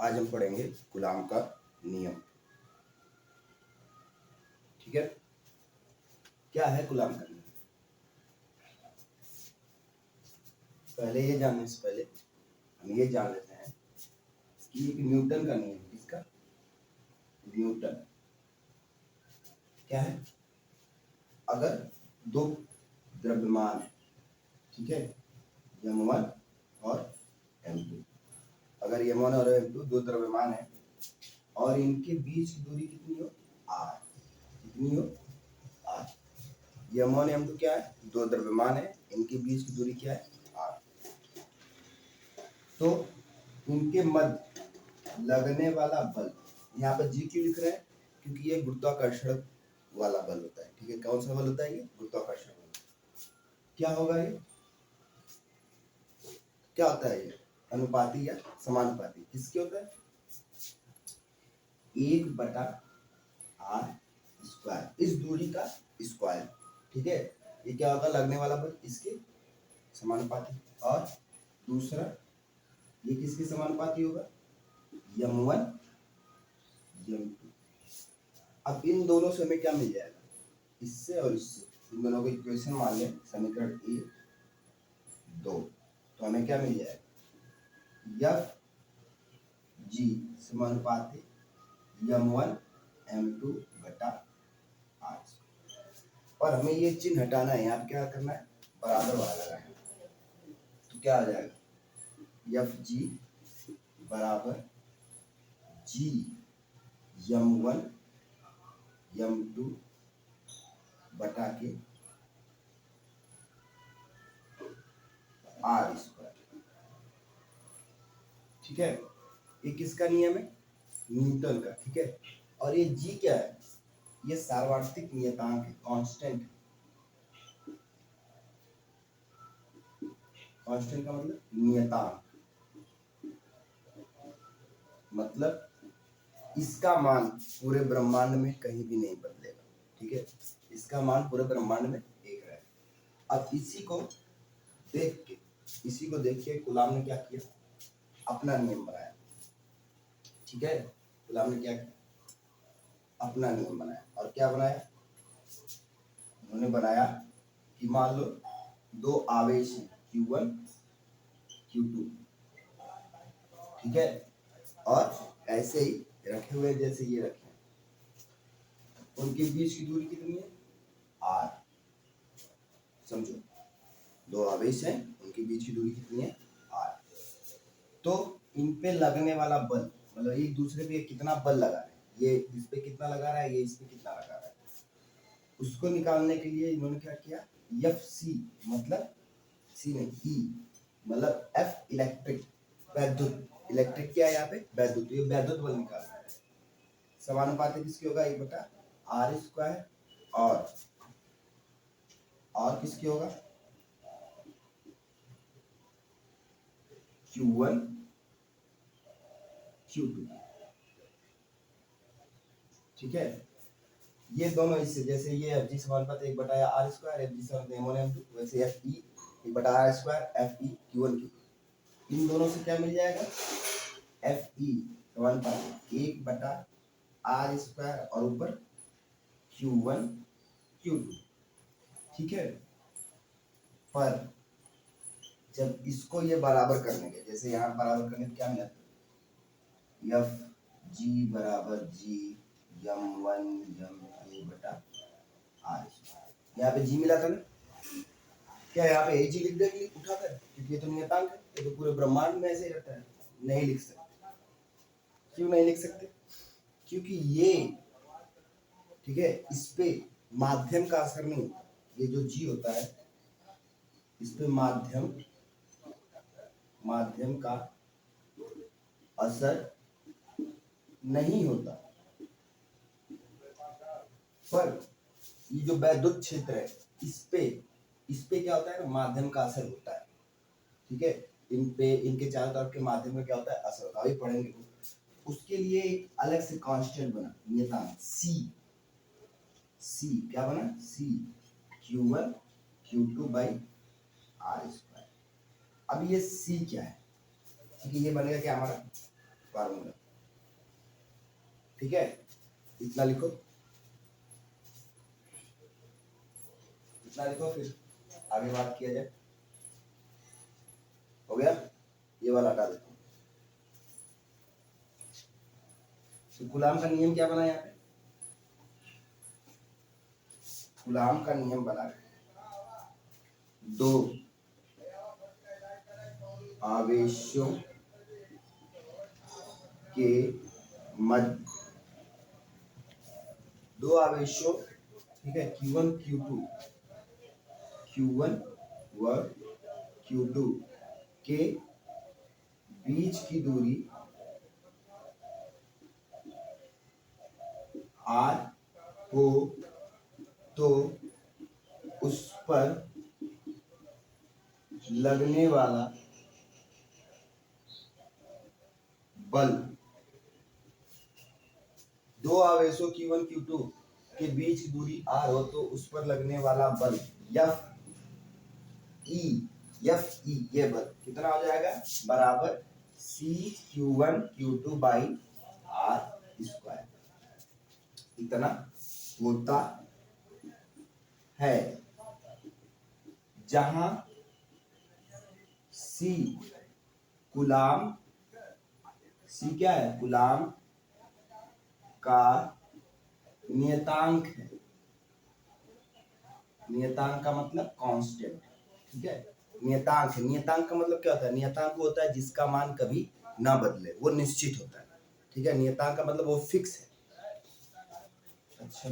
आज हम पढ़ेंगे कूलाम का नियम। ठीक है, क्या है कूलाम का नियम? पहले ये जानने से पहले हम ये जान लेते हैं कि एक न्यूटन का नियम, किसका? न्यूटन। क्या है? अगर दो द्रव्यमान है, ठीक है, m1 और m2, अगर m1 और m2 दो द्रव्यमान है और इनके बीच की दूरी कितनी हो? r। कितनी हो? r। m1 m2 क्या है? दो द्रव्यमान है, इनके बीच की दूरी क्या है? r। तो इनके मध्य लगने वाला बल, यहाँ पर जी क्यों लिख रहे हैं? क्योंकि ये गुरुत्वाकर्षण वाला बल होता है। ठीक है, कौन सा बल होता है? ये गुरुत्वाकर्षण बल। क्या होगा ये? क्या होता है ये? अनुपाती या समानुपाती? किसके होता है? 1/r², इस दूरी का स्क्वायर। ठीक है, ये क्या होगा? लगने वाला बल, इसके समानुपाती। और दूसरा, ये किसके समानुपाती होगा? m1 m2। अब इन दोनों से हमें क्या मिल जाएगा? इससे और इससे, इन दोनों को इक्वेशन मान लें, समीकरण 1 2, तो हमें क्या मिल जाएगा? एफ जी समानुपाती m1 m2 बटा r। और हमें ये चिन्ह हटाना है, यहाँ पे क्या करना है? बराबर वाला लगाना है। तो क्या आ जाएगा? एफ जी बराबर जी m1 m2 बटा के r²। ठीक है, ये किसका नियम है? न्यूटन का। ठीक है, और ये जी क्या है? ये सार्वत्रिक नियतांक है, कांस्टेंट। कांस्टेंट का मतलब नियतांक, मतलब इसका मान पूरे ब्रह्मांड में कहीं भी नहीं बदलेगा। ठीक है, इसका मान पूरे ब्रह्मांड में एक रहेगा। अब इसी को देख के कूलाम ने क्या किया? अपना नियम बनाया। ठीक है, कूलाम ने क्या किया? अपना नियम बनाया। और क्या बनाया? उन्होंने बनाया कि मान लो दो आवेश हैं, Q1 Q2। ठीक है, और ऐसे ही रखे हुए, जैसे ये रखे, उनके बीच की दूरी कितनी है? r। समझो, दो आवेश हैं, उनके बीच की दूरी कितनी है? r। तो इन पे लगने वाला बल, मतलब एक दूसरे पे कितना बल लगा रहे हैं, ये इस पे कितना लगा रहा है, ये इस पे कितना लगा रहा है, उसको निकालने के लिए इन्होंने क्या किया? एफ सी, मतलब सी नहीं, ई, मतलब एफ इलेक्ट्रिक, वैद्युत। इलेक्ट्रिक क्या है यहाँ पे? वैद्युत। ये वैद्युत बल निकालना है। समानुपाती किसकी होगा? 1/r²। और किसकी होगा? Q1 Q2। ठीक है, ये दोनों इससे, जैसे ये एफ जी समानुपाती 1/r², एफ जी समानुपाती m1 m2, वैसे F E 1/r², F E Q1 Q2। इन दोनों से क्या मिल जाएगा? एफ ई समानुपाती 1/r² और ऊपर Q1 Q2। ठीक है, पर जब इसको ये बराबर करने के, जैसे यहाँ बराबर करने के क्या मिला? एफ जी बराबर जी m1 m2 बटा r²। यहाँ पे जी मिला था ना? क्या यहाँ पे जी लिख देंगे उठाकर? क्योंकि ये तो नियतांक है, ये तो पूरे ब्रह्मांड में ऐसे ही रहता है। नहीं लिख सकते। क्यों नहीं लिख सकते? क्योंकि ये, ठीक है, इस पे माध्यम का असर नहीं होता। ये जो जी होता है, इस पे माध्यम का असर नहीं होता। पर ये जो वैद्युत क्षेत्र है, इस पे क्या होता है? माध्यम का असर होता है। ठीक है, इन पे, इनके चारों तरफ के माध्यम में क्या होता है? असर होता है। अभी पढ़ेंगे। उसके लिए एक अलग से कांस्टेंट बना, नियतांक सी क्या बना? सी Q1 Q2 बाई r²। अब ये सी क्या है? ठीक है, ये बनेगा क्या हमारा? फार्मूला। ठीक है, इतना लिखो, इतना लिखो, फिर आगे बात किया जाए। हो गया, ये वाला हटा देता हूँ। तो कूलाम का नियम क्या बना यहाँ पे? कूलाम का नियम बना है, दो आवेशों के मध्य, दो आवेशों, ठीक है, Q1 Q2, Q1 व Q2 के बीच की दूरी R हो तो उस पर लगने वाला बल, दो आवेशों Q1 Q2 के बीच की दूरी R हो तो उस पर लगने वाला बल Fe ये बल कितना हो जाएगा? बराबर CQ1 Q2 by R square, इतना होता है। जहां C कूलाम, C क्या है? कूलाम का नियतांक है। नियतांक का मतलब कांस्टेंट, ठीक है, नियतांक है। नियतांक का मतलब क्या होता है? नियतांक वो होता है जिसका मान कभी ना बदले, वो निश्चित होता है। ठीक है, नियतांक का मतलब वो फिक्स है। अच्छा,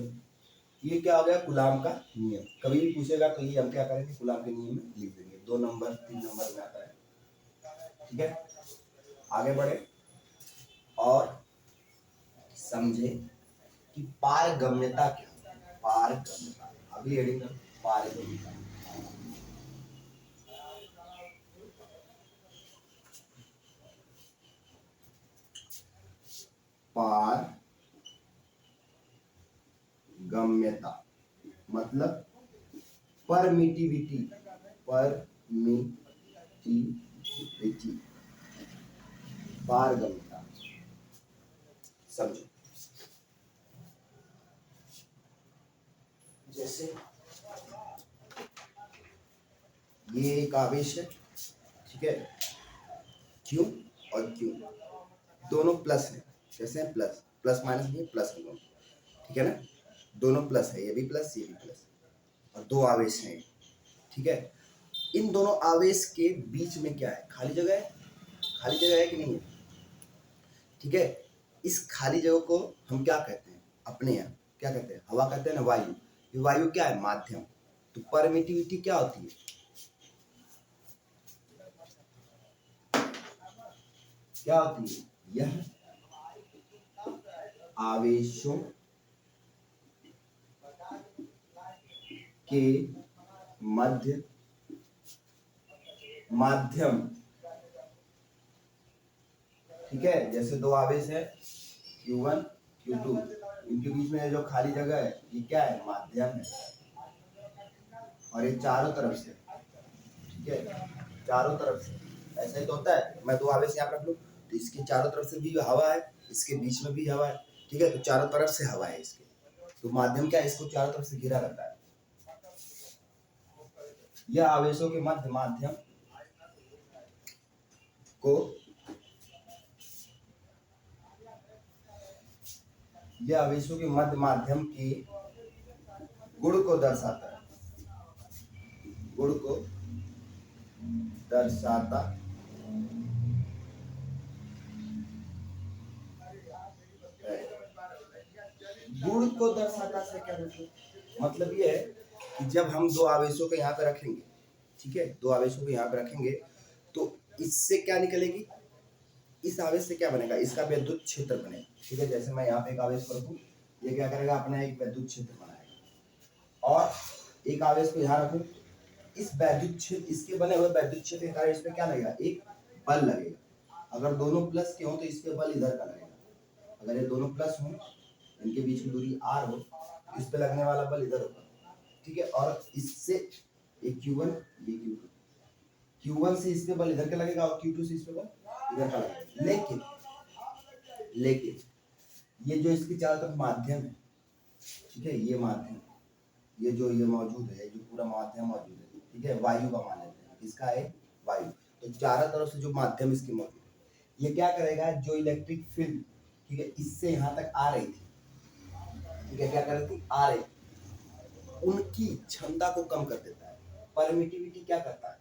ये क्या हो गया? कूलाम का नियम। कभी भी पूछेगा तो ये हम क्या करेंगे? कूलाम के नियम में लिख देंगे, 2 नंबर 3 नंबर में आता है। ठीक है, आगे बढ़े और समझे कि पारगम्यता क्या है। पारगम्यता अभी हेडिंग कर, पारगम्यता। पारगम्यता मतलब परमिटिविटी, परमिटिविटी, पारगम्यता। समझो, जैसे ये एक आवेश है, ठीक है, Q और Q दोनों प्लस है। कैसे हैं? प्लस, प्लस माइनस नहीं, प्लस है दोनों, ठीक है ना, दोनों प्लस है, ये भी प्लस ये भी प्लस, और दो आवेश हैं, ठीक है। इन दोनों आवेश के बीच में क्या है? खाली जगह है। खाली जगह है कि नहीं है? ठीक है, इस खाली जगह को हम क्या कहते हैं? अपने यहाँ क्या कहते हैं? हवा कहते हैं ना, वायु। ये वायु क्या है? माध्यम। तो परमिटिविटी क्या होती है? क्या होती है? यह आवेशों के मध्य माध्यम, ठीक है, जैसे दो आवेश है Q1 Q2, इनके बीच में जो खाली जगह है ये क्या है? माध्यम है। और ये चारों तरफ से, ठीक है, चारों तरफ से ऐसा ही तो होता है। मैं दो आवेश यहाँ रख लूं तो इसके चारों तरफ से भी हवा है, इसके बीच में भी हवा है, ठीक है, तो चारों तरफ से हवा है इसके। तो माध्यम क्या है? इसको चारों तरफ से घिरा रहता है। यह आवेशों के मध्य माध्यम को, यह आवेशों के मध्य माध्यम के गुण को दर्शाता है। गुण को दर्शाता है। गुण को दर्शाता से क्या मतलब? ये है कि जब हम दो आवेशों को यहाँ पे रखेंगे, ठीक है, दो आवेशों को यहाँ पे रखेंगे तो इससे क्या निकलेगी? इस आवेश से क्या बनेगा? इसका विद्युत क्षेत्र बनेगा, ठीक है। जैसे मैं यहाँ पे एक आवेश को रखूं, ये क्या करेगा? अपना एक विद्युत क्षेत्र बनाएगा। और एक आवेश को यहाँ रखूं, इस विद्युत क्षेत्र, इसके बने हुए विद्युत क्षेत्र के कारण इस पे क्या लगेगा? एक बल लगेगा। अगर दोनों प्लस के हो तो इस पे बल इधर का लगेगा। अगर ये दोनों प्लस हो, इनके बीच की दूरी R हो, इस पे लगने वाला बल इधर होगा, ठीक है। और इससे ये Q1 ये Q2, Q1 से इस पे बल इधर का लगेगा और Q2 से इस पे बल इधर का लगेगा। लेकिन लेकिन ये जो इसके चारों तरफ माध्यम है, ठीक है, ये माध्यम, ये जो ये मौजूद है, जो पूरा माध्यम मौजूद है, ठीक है, वायु का मान लेते हैं, इसका है वायु। तो चारों तरफ से जो माध्यम इसकी मौजूद है, ये क्या करेगा, जो इलेक्ट्रिक फील्ड, ठीक है, इससे यहाँ तक आ रही थी, ठीक है, क्या कर रही थी, आ रही, उनकी क्षमता को कम कर देता है। परमिटिविटी क्या करता है,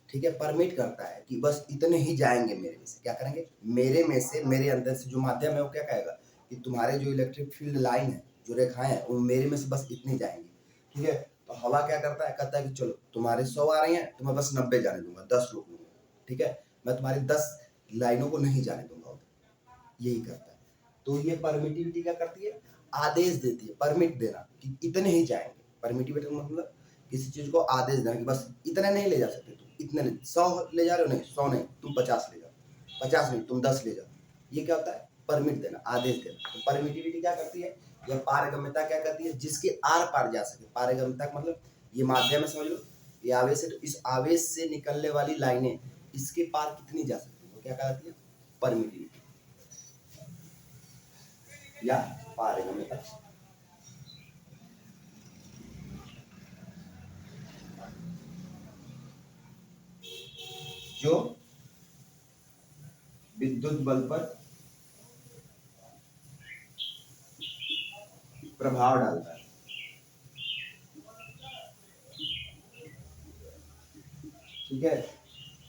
ठीक है, परमिट करता है कि बस इतने ही जाएंगे मेरे में से, क्या करेंगे, मेरे में से, मेरे अंदर से जो माध्यम है वो क्या कहेगा कि तुम्हारे जो इलेक्ट्रिक फील्ड लाइन है, जो रेखाएं हैं, वो मेरे में से बस इतनी जाएंगी, ठीक है। तो हवा क्या करता है, कहता है कि चलो तुम्हारे 100 आ रही हैं, तो मैं बस 90 जाने दूंगा, 10 रोक लूंगा, ठीक है, मैं तुम्हारी 10 लाइनों को नहीं जाने दूंगा उधर, यही करता है। तो ये परमिटिविटी क्या करती है, आदेश देती है, परमिट देना कि इतने ही जाएंगे। परमिटिविटी मतलब किसी चीज को आदेश देना कि बस इतने नहीं ले जा सकते तुम, इतने नहीं, 100 ले जा रहे हो, नहीं 100 नहीं, तुम 50 ले जाओ, 50 नहीं, तुम 10 ले जाओ। ये क्या होता है, परमिट देना, आदेश देना। तो परमिटिविटी क्या करती है, यह पारगम्यता क्या करती है, जिसके आर पार जा सके। पारगम्यता मतलब ये माध्यम है, समझ लो, ये आवेश है, तो इस आवेश से निकलने वाली लाइनें इसके पार कितनी जा सकती है, वो क्या कहलाती है, परमिटिविटी या पारगम्यता। जो विद्युत बल पर प्रभाव डालता है, ठीक है।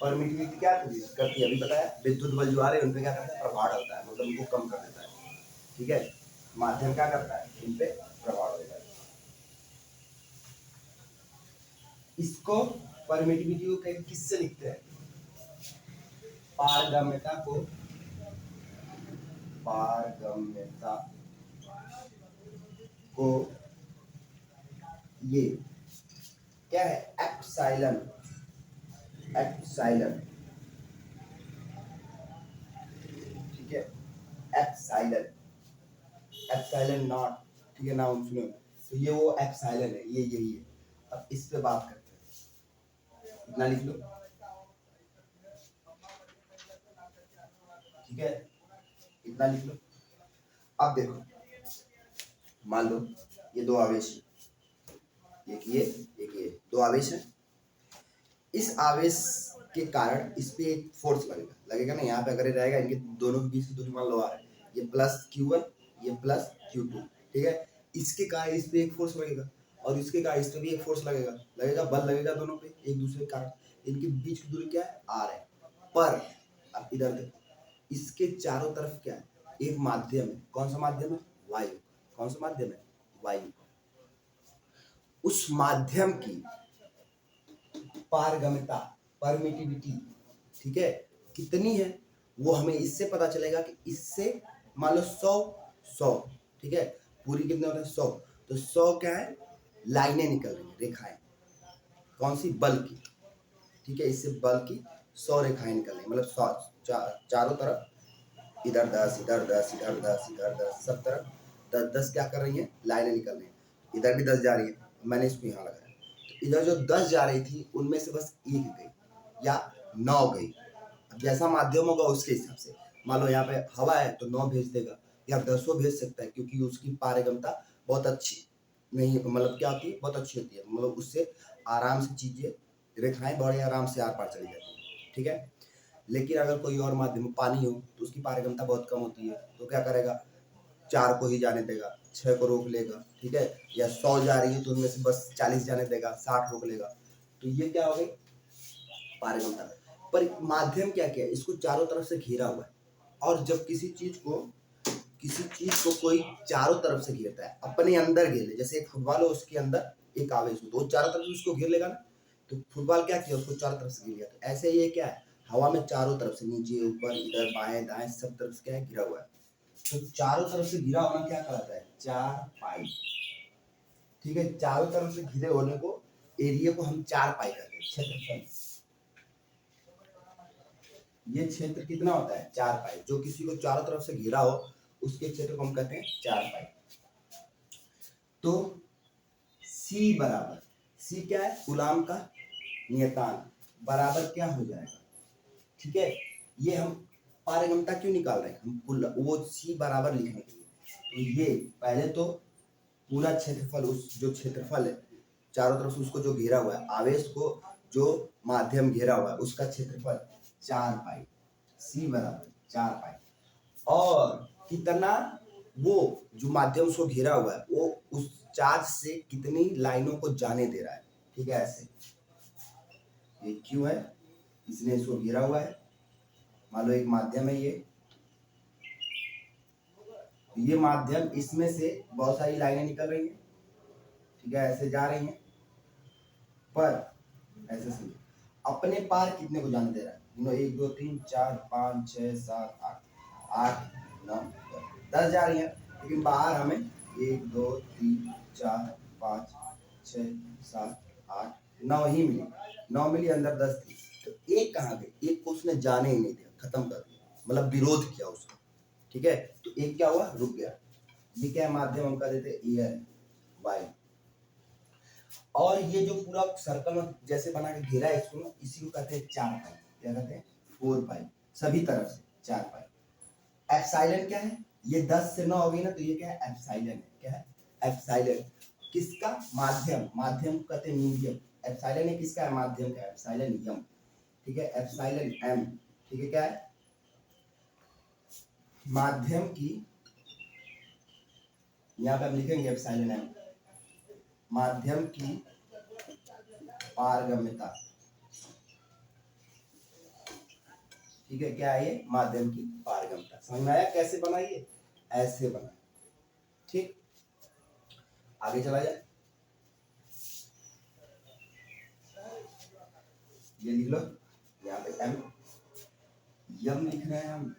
परमिटिविटी क्या करती है, अभी बताया, विद्युत बल जो आ रहे हैं उन पे क्या करता है, प्रभाव डालता है, मतलब उनको कम कर देता है, ठीक है। माध्यम क्या करता है, इन पे प्रभाव देता है। इसको परमिटिविटी को कहीं किससे लिखते हैं, पारगम्यता को, पारगम्यता को ये क्या है, एप्सिलॉन, एप्सिलॉन, ठीक है, एप्सिलॉन, एप्सिलॉन नॉट, ठीक है, नाम सुनो, तो ये वो एप्सिलॉन है, ये यही है। अब इस पे बात करते हैं, इतना लिख लो, ठीक है, इतना लिख लो। अब देखो, मान लो ये दो आवेश, एक ये दो आवेश है, इस आवेश के कारण इस पे एक फोर्स लगेगा, लगेगा ना, यहाँ पे अगर ये रहेगा, इनके दोनों के बीच की दूरी मान लो आ रहा है, ये प्लस Q1, ये प्लस Q2, ठीक है, इसके कारण इस पे एक फोर्स लगेगा, और इसके कारण इस पे भी एक फोर्स लगेगा, लगेगा, बल लगेगा दोनों पे एक दूसरे के कारण, इनके बीच की दूरी क्या है, R है। पर अब इधर देखो, इसके चारों तरफ क्या है, एक माध्यम है, कौन सा माध्यम है, वायु। कौन सा माध्यम है, वायु। उस माध्यम की पारगम्यता, परमिटिविटी, ठीक है, कितनी है, वो हमें इससे पता चलेगा कि इससे मान लो 100, ठीक है, पूरी कितने होते हैं, 100, तो 100 क्या है, लाइनें निकल रही है, रेखाएं, कौन सी, बल की, ठीक है, इससे बल की 100 रेखाएं निकल रही है, मतलब 100 चारों तरफ, इधर 10, इधर 10, इधर 10, इधर 10, सब तरफ 10 10 क्या कर रही है, लाइनें निकल रही है। इधर भी 10 जा रही है, मैंने इसको यहाँ लगाया, तो इधर जो 10 जा रही थी उनमें से बस एक गई या 9 गई, जैसा माध्यम होगा उसके हिसाब से। मान लो यहाँ पे हवा है तो 9 भेज देगा या 10 भेज सकता है, क्योंकि उसकी पारगम्यता बहुत अच्छी नहीं, मतलब क्या होती है, बहुत अच्छी होती है, मतलब उससे आराम से चीजें, रेखाएं बड़े आराम से आर पार चली जाती है, ठीक है। लेकिन अगर कोई और माध्यम, पानी हो, तो उसकी पारगम्यता बहुत कम होती है, तो क्या करेगा, 4 को ही जाने देगा, 6 को रोक लेगा, ठीक है, या 100 जा रही है तो उनमें से बस 40 जाने देगा, 60 रोक लेगा। तो ये क्या हो गई, पारगम्यता। पर माध्यम क्या क्या है, इसको चारों तरफ से घेरा हुआ है, और जब किसी चीज को कोई चारों तरफ से घेरता है, अपने अंदर घेर ले, जैसे एक फुटबॉल हो, उसके अंदर एक आवेश हो, तो वो चारों तरफ से उसको घेर लेगा ना, तो फुटबॉल क्या किया, उसको चारों तरफ से घेर लिया। तो ऐसे ये क्या है, हवा में चारों तरफ से, नीचे ऊपर इधर बाएं दाएं सब तरफ से क्या है, घिरा हुआ है। तो चारों तरफ से घिरा होना क्या कहलाता है, 4 पाई, ठीक है, चारों तरफ से घिरे होने को, एरिया को हम 4 पाई कहते हैं, क्षेत्रफल। ये क्षेत्र कितना होता है, 4 पाई, जो किसी को चारों तरफ से घिरा हो उसके क्षेत्र को हम कहते हैं 4 पाई। तो सी बराबर, सी क्या है, कूलाम का नियतांक, बराबर क्या हो जाएगा, ठीक है, ये हम पारगम्यता क्यों निकाल रहे हैं हम, वो सी बराबर लिखने के लिए। तो ये पहले तो पूरा क्षेत्रफल, उस जो क्षेत्रफल है चारों तरफ से उसको जो घेरा हुआ है, आवेश को जो माध्यम घेरा हुआ है उसका क्षेत्रफल 4 पाई, सी बराबर 4 पाई। और कितना वो जो माध्यम उसको घेरा हुआ है वो उस चार्ज से कितनी लाइनों को जाने दे रहा है। ठीक है, ऐसे ये क्यों है, इसने इसको घेरा हुआ है, मान लो एक माध्यम है ये माध्यम, इसमें से बहुत सारी लाइनें निकल रही हैं, ठीक है, ऐसे जा रही हैं, पर ऐसे समझो अपने पार कितने को जाने दे रहा है, 1 2 3 4 5 6 7 8 9 10 जा रही है, लेकिन बाहर हमें 1 2 3 4 5 6 7 8 9 ही मिली, 9 मिली, अंदर 10 थी, तो एक कहाँ गई, एक को उसने जाने ही नहीं दिया, खत्म कर दिया, मतलब विरोध किया उसका। ठीक है, तो एक क्या हुआ, रुक गया। ये क्या है, माध्यम हम कह देते एयर, वायु। और ये जो पूरा सर्कल जैसे बना के घेरा है इसको, इसी को कहते हैं 4 पाई, क्या कहते हैं 4 पाई, सभी तरफ से 4 पाई। एप्सिलॉन क्या है, ये 10 से 9 हो गई ना, तो ये क्या है, एप्सिलॉन है, क्या है, एप्सिलॉन। किसका, माध्यम, माध्यम को कहते हैं मीडियम, एप्सिलॉन है किसका है, माध्यम का, एप्सिलॉन यम, ठीक है, एप्सिलॉन एम, ठीक है, क्या है, माध्यम की, यहाँ पे हम लिखेंगे एप्सिलॉन एम, माध्यम की पारगम्यता, ठीक है, क्या है ये, माध्यम की पारगम्यता। समझ में आया कैसे बना, ये ऐसे बना, ठीक, आगे चला जाए, ये लिख लो, यहाँ पे एम यम लिख रहे हैं हम,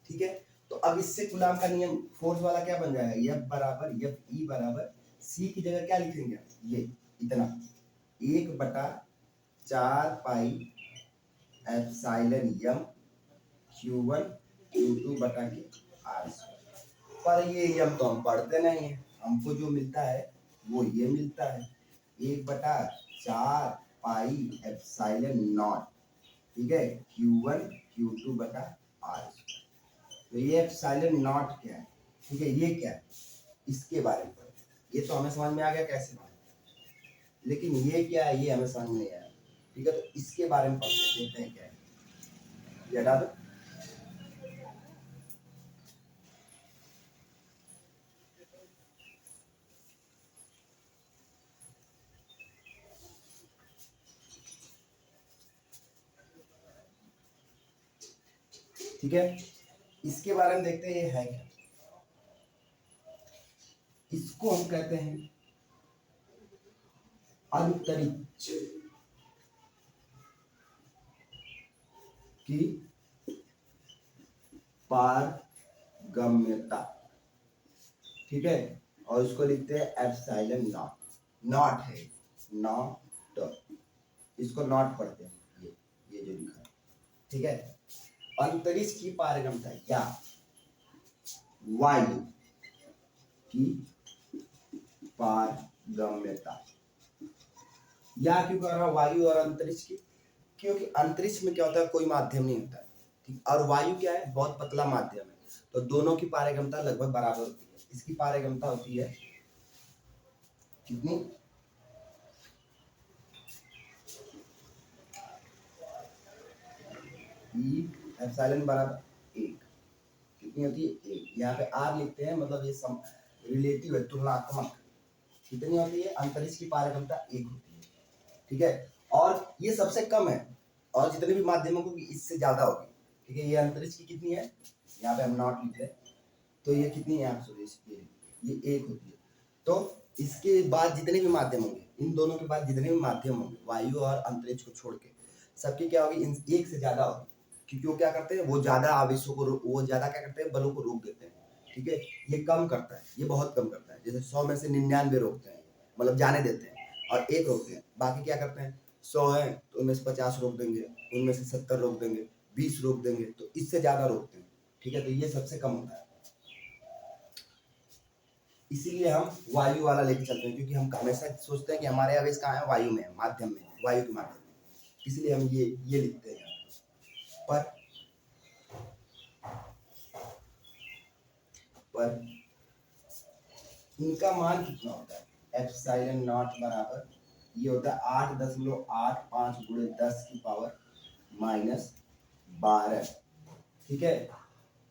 ठीक है। तो अब इससे कूलाम का नियम फोर्स वाला क्या बन जाएगा, एफ बराबर एफ ई बराबर सी की जगह क्या लिखेंगे, ये इतना 1/4 पाई एप्सिलॉन यम Q1 Q2 बटा के आर। पर ये यम तो हम पढ़ते नहीं है, हमको जो मिलता है वो ये मिलता है 1/4 पाई एप्सिलॉन नॉट, ठीक है, Q1 Q2 बटा आर। तो ये एप्सिलॉन नॉट क्या है, ठीक है, ये क्या है, इसके बारे में पढ़ते, ये तो हमें समझ में आ गया कैसे बना, लेकिन ये क्या है ये हमें समझ नहीं आया, ठीक है, तो इसके बारे में पढ़ते देखते हैं क्या है, ये हटा दो। ठीक है, इसके बारे में देखते हैं ये है क्या, इसको हम कहते हैं अंतरिक्ष की पारगम्यता, ठीक है, और इसको लिखते हैं एप्सिलॉन नॉट, नॉट है, नॉट, इसको नॉट पढ़ते हैं, ये जो लिखा है, ठीक है, अंतरिक्ष की पारगम्यता या वायु की पारगम्यता, या क्यों कर रहा हूं वायु और अंतरिक्ष की, क्योंकि अंतरिक्ष में क्या होता है, कोई माध्यम नहीं होता है, ठीक, और वायु क्या है, बहुत पतला माध्यम है, तो दोनों की पारगम्यता लगभग बराबर होती है। इसकी पारगम्यता होती है कितनी, ई एप्सिलॉन बराबर 1, कितनी होती है 1, यहाँ पे आर लिखते हैं, मतलब ये रिलेटिव है, तुलनात्मक, कितनी होती है, अंतरिक्ष की पारगम्यता 1 होती है, ठीक है, और ये सबसे कम है, और जितने भी माध्यमों को इससे ज्यादा होगी, ठीक है, ये अंतरिक्ष की कितनी है, यहाँ पे हम नॉट लिख रहे हैं, तो ये कितनी है आप सुरेश, ये 1 होती है। तो इसके बाद जितने भी माध्यम होंगे, इन दोनों के बाद जितने भी माध्यम होंगे वायु और अंतरिक्ष को छोड़ के, सबकी क्या होगी, इन 1 से ज्यादा होगी, क्योंकि वो क्या करते हैं, वो ज्यादा आवेशों को, वो ज्यादा क्या करते हैं, बलों को रोक देते हैं, ठीक है, ये कम करता है, ये बहुत कम करता है, जैसे 100 में से 99 रोकते हैं, मतलब जाने देते हैं, और 1 रोकते हैं, बाकी क्या करते हैं, 100 है तो उनमें से 50 रोक देंगे, उनमें से 70 रोक देंगे, 20 रोक देंगे, तो इससे ज्यादा रोकते हैं, ठीक है, तो ये सबसे कम होता है, इसीलिए हम वायु वाला लेके चलते हैं, क्योंकि हम हमेशा सोचते हैं कि हमारे आवेश कहाँ है, वायु में है, माध्यम में है, वायु के माध्यम में, इसलिए हम ये लिखते हैं, पर पर इनका मान कितना होता है, एप्सिलॉन नॉट बराबर ये होता है 8.85 गुणे 10 की पावर -12। ठीक है,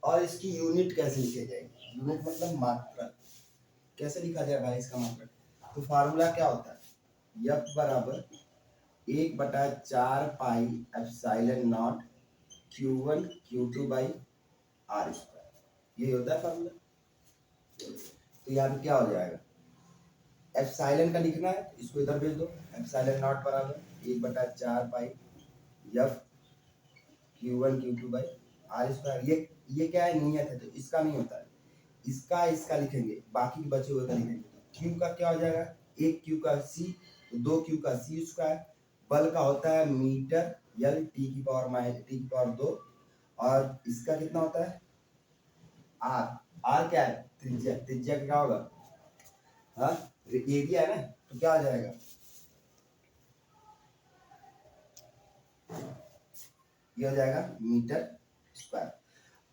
और इसकी यूनिट कैसे लिखी जाएगी, यूनिट मतलब मात्रा कैसे लिखा जाए भाई इसका मात्रा। तो फार्मूला क्या होता है, F बराबर 1/4 pi epsilon naught Q1 Q2 by R square, ये होता है फार्मूला। तो यहाँ पे क्या हो जाएगा, एप्सिलॉन का लिखना है इसको इधर भेज दो, एप्सिलॉन नॉट बराबर 1/4 पाई F Q1 Q2 by R square. ये क्या है, नियत है तो इसका नहीं होता है, इसका लिखेंगे, बाकी बचे हुए का लिखेंगे। Q का क्या हो जाएगा, एक Q का C, दो Q का C स्क्वायर, बल का होता है मीटर L T⁻2, और इसका कितना होता है R क्या है, त्रिज्या क्या होगा, हाँ एरिया है ना, तो क्या आ जाएगा, ये हो जाएगा मीटर स्क्वायर।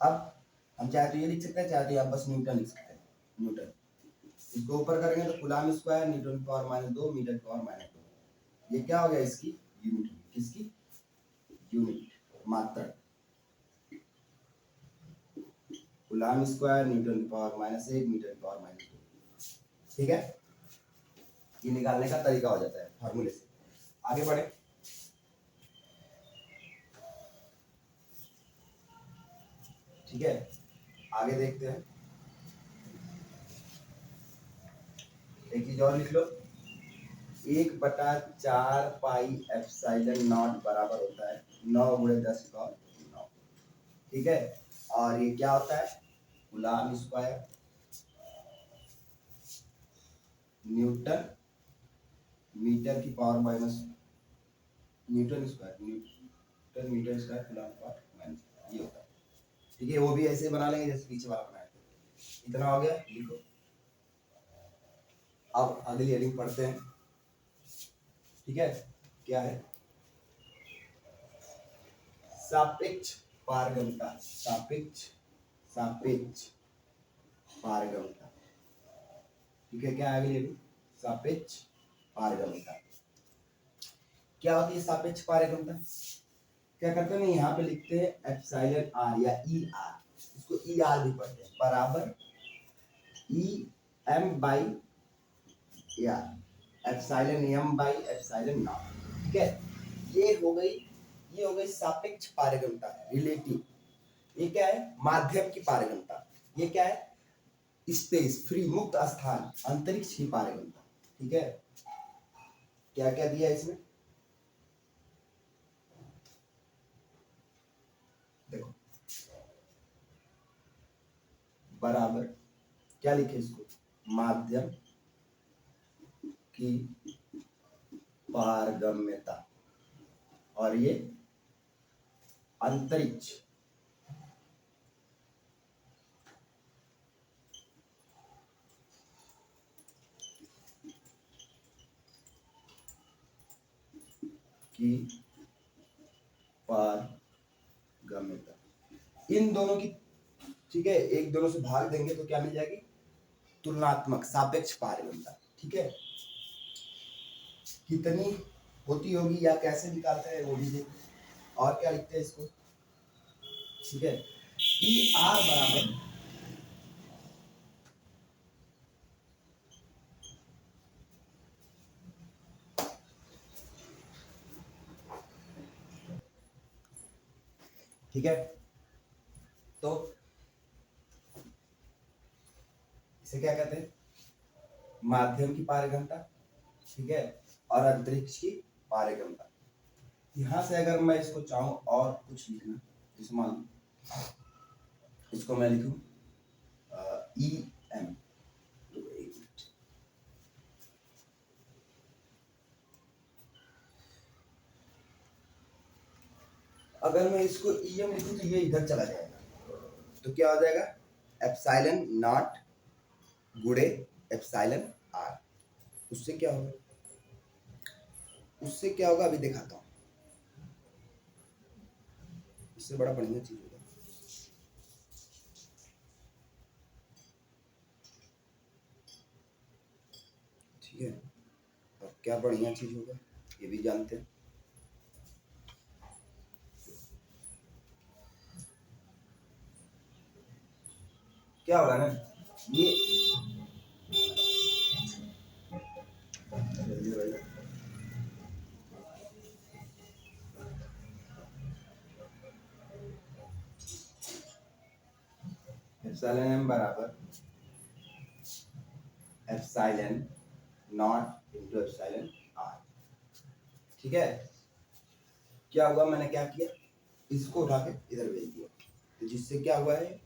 अब हम चाहे तो ये लिख सकते हैं, चाहे तो आप बस न्यूटन लिख सकते हैं, न्यूटन। इसको ऊपर करेंगे तो कूलम स्क्वायर न्यूटन की पावर -2 मीटर की पावर -2। ये क्या हो गया, इसकी यूनिट, किसकी यूनिट, मात्रा। कूलम स्क्वायर न्यूटन की पावर -1 मीटर की पावर -2। ठीक है, ये निकालने का तरीका हो जाता है फार्मूले से। आगे बढ़े, ठीक है, आगे देखते हैं। एक चीज और लिख लो, 1/4 पाई एप्सिलॉन नॉट बराबर होता है 9 गुणे 10 की पावर 9। ठीक है, और ये क्या होता है, कूलम स्क्वायर न्यूटन मीटर की power minus newton metre square coulomb power minus, ये होता है। ठीक है, वो भी ऐसे बना लेंगे जैसे पीछे वाला बनाया था। इतना हो गया, लिखो। अब अगली हेडिंग पढ़ते हैं। ठीक है, क्या है, सापेक्ष पारगम्यता, सापेक्ष पारगम्यता। ठीक है, क्या है अगली हेडिंग, सापेक्ष पारगम्यता। क्या होती है सापेक्ष पारगम्यता, क्या करते हैं, यहाँ पे लिखते हैं एप्सिलॉन आर या ई आर, इसको ई आर भी पढ़ते हैं, बराबर E M by R, epsilon M by epsilon naught. ठीक है, ये हो गई सापेक्ष पारगम्यता, रिलेटिव। ये क्या है, माध्यम की पारगम्यता। ये क्या है, स्पेस फ्री मुक्त स्थान, अंतरिक्ष की पारगम्यता। ठीक है, क्या क्या दिया इसमें, देखो, बराबर क्या लिखे इसको, माध्यम की पारगम्यता, और ये अंतरिक्ष की पारगम्यता, इन दोनों की, ठीक है, एक दोनों से भाग देंगे तो क्या मिल जाएगी, तुलनात्मक सापेक्ष पारगम्यता। ठीक है, कितनी होती होगी या कैसे निकालते हैं वो भी देखते हैं। और क्या लिखते हैं इसको, ठीक है, ई आर बराबर, ठीक है, तो इसे क्या कहते हैं, माध्यम की पारगम्यता। ठीक है, और अंतरिक्ष की पारगम्यता। यहां से अगर मैं इसको चाहूं और कुछ लिखना, जैसे मान लो इसको मैं लिखूं ई एम, अगर मैं इसको ई एम लिखूं तो ये इधर चला जाएगा, तो क्या हो जाएगा, एप्सिलॉन नॉट गुणे एप्सिलॉन आर। उससे क्या होगा, उससे क्या होगा अभी दिखाता हूं, इससे बड़ा बढ़िया चीज होगा। क्या बढ़िया चीज होगा, ये भी जानते हैं। क्या होगा ना ये एप्सिलॉन m बराबर epsilon not into epsilon r। ठीक है, क्या हुआ, मैंने क्या किया, इसको उठा के इधर भेज दिया, तो जिससे क्या हुआ है,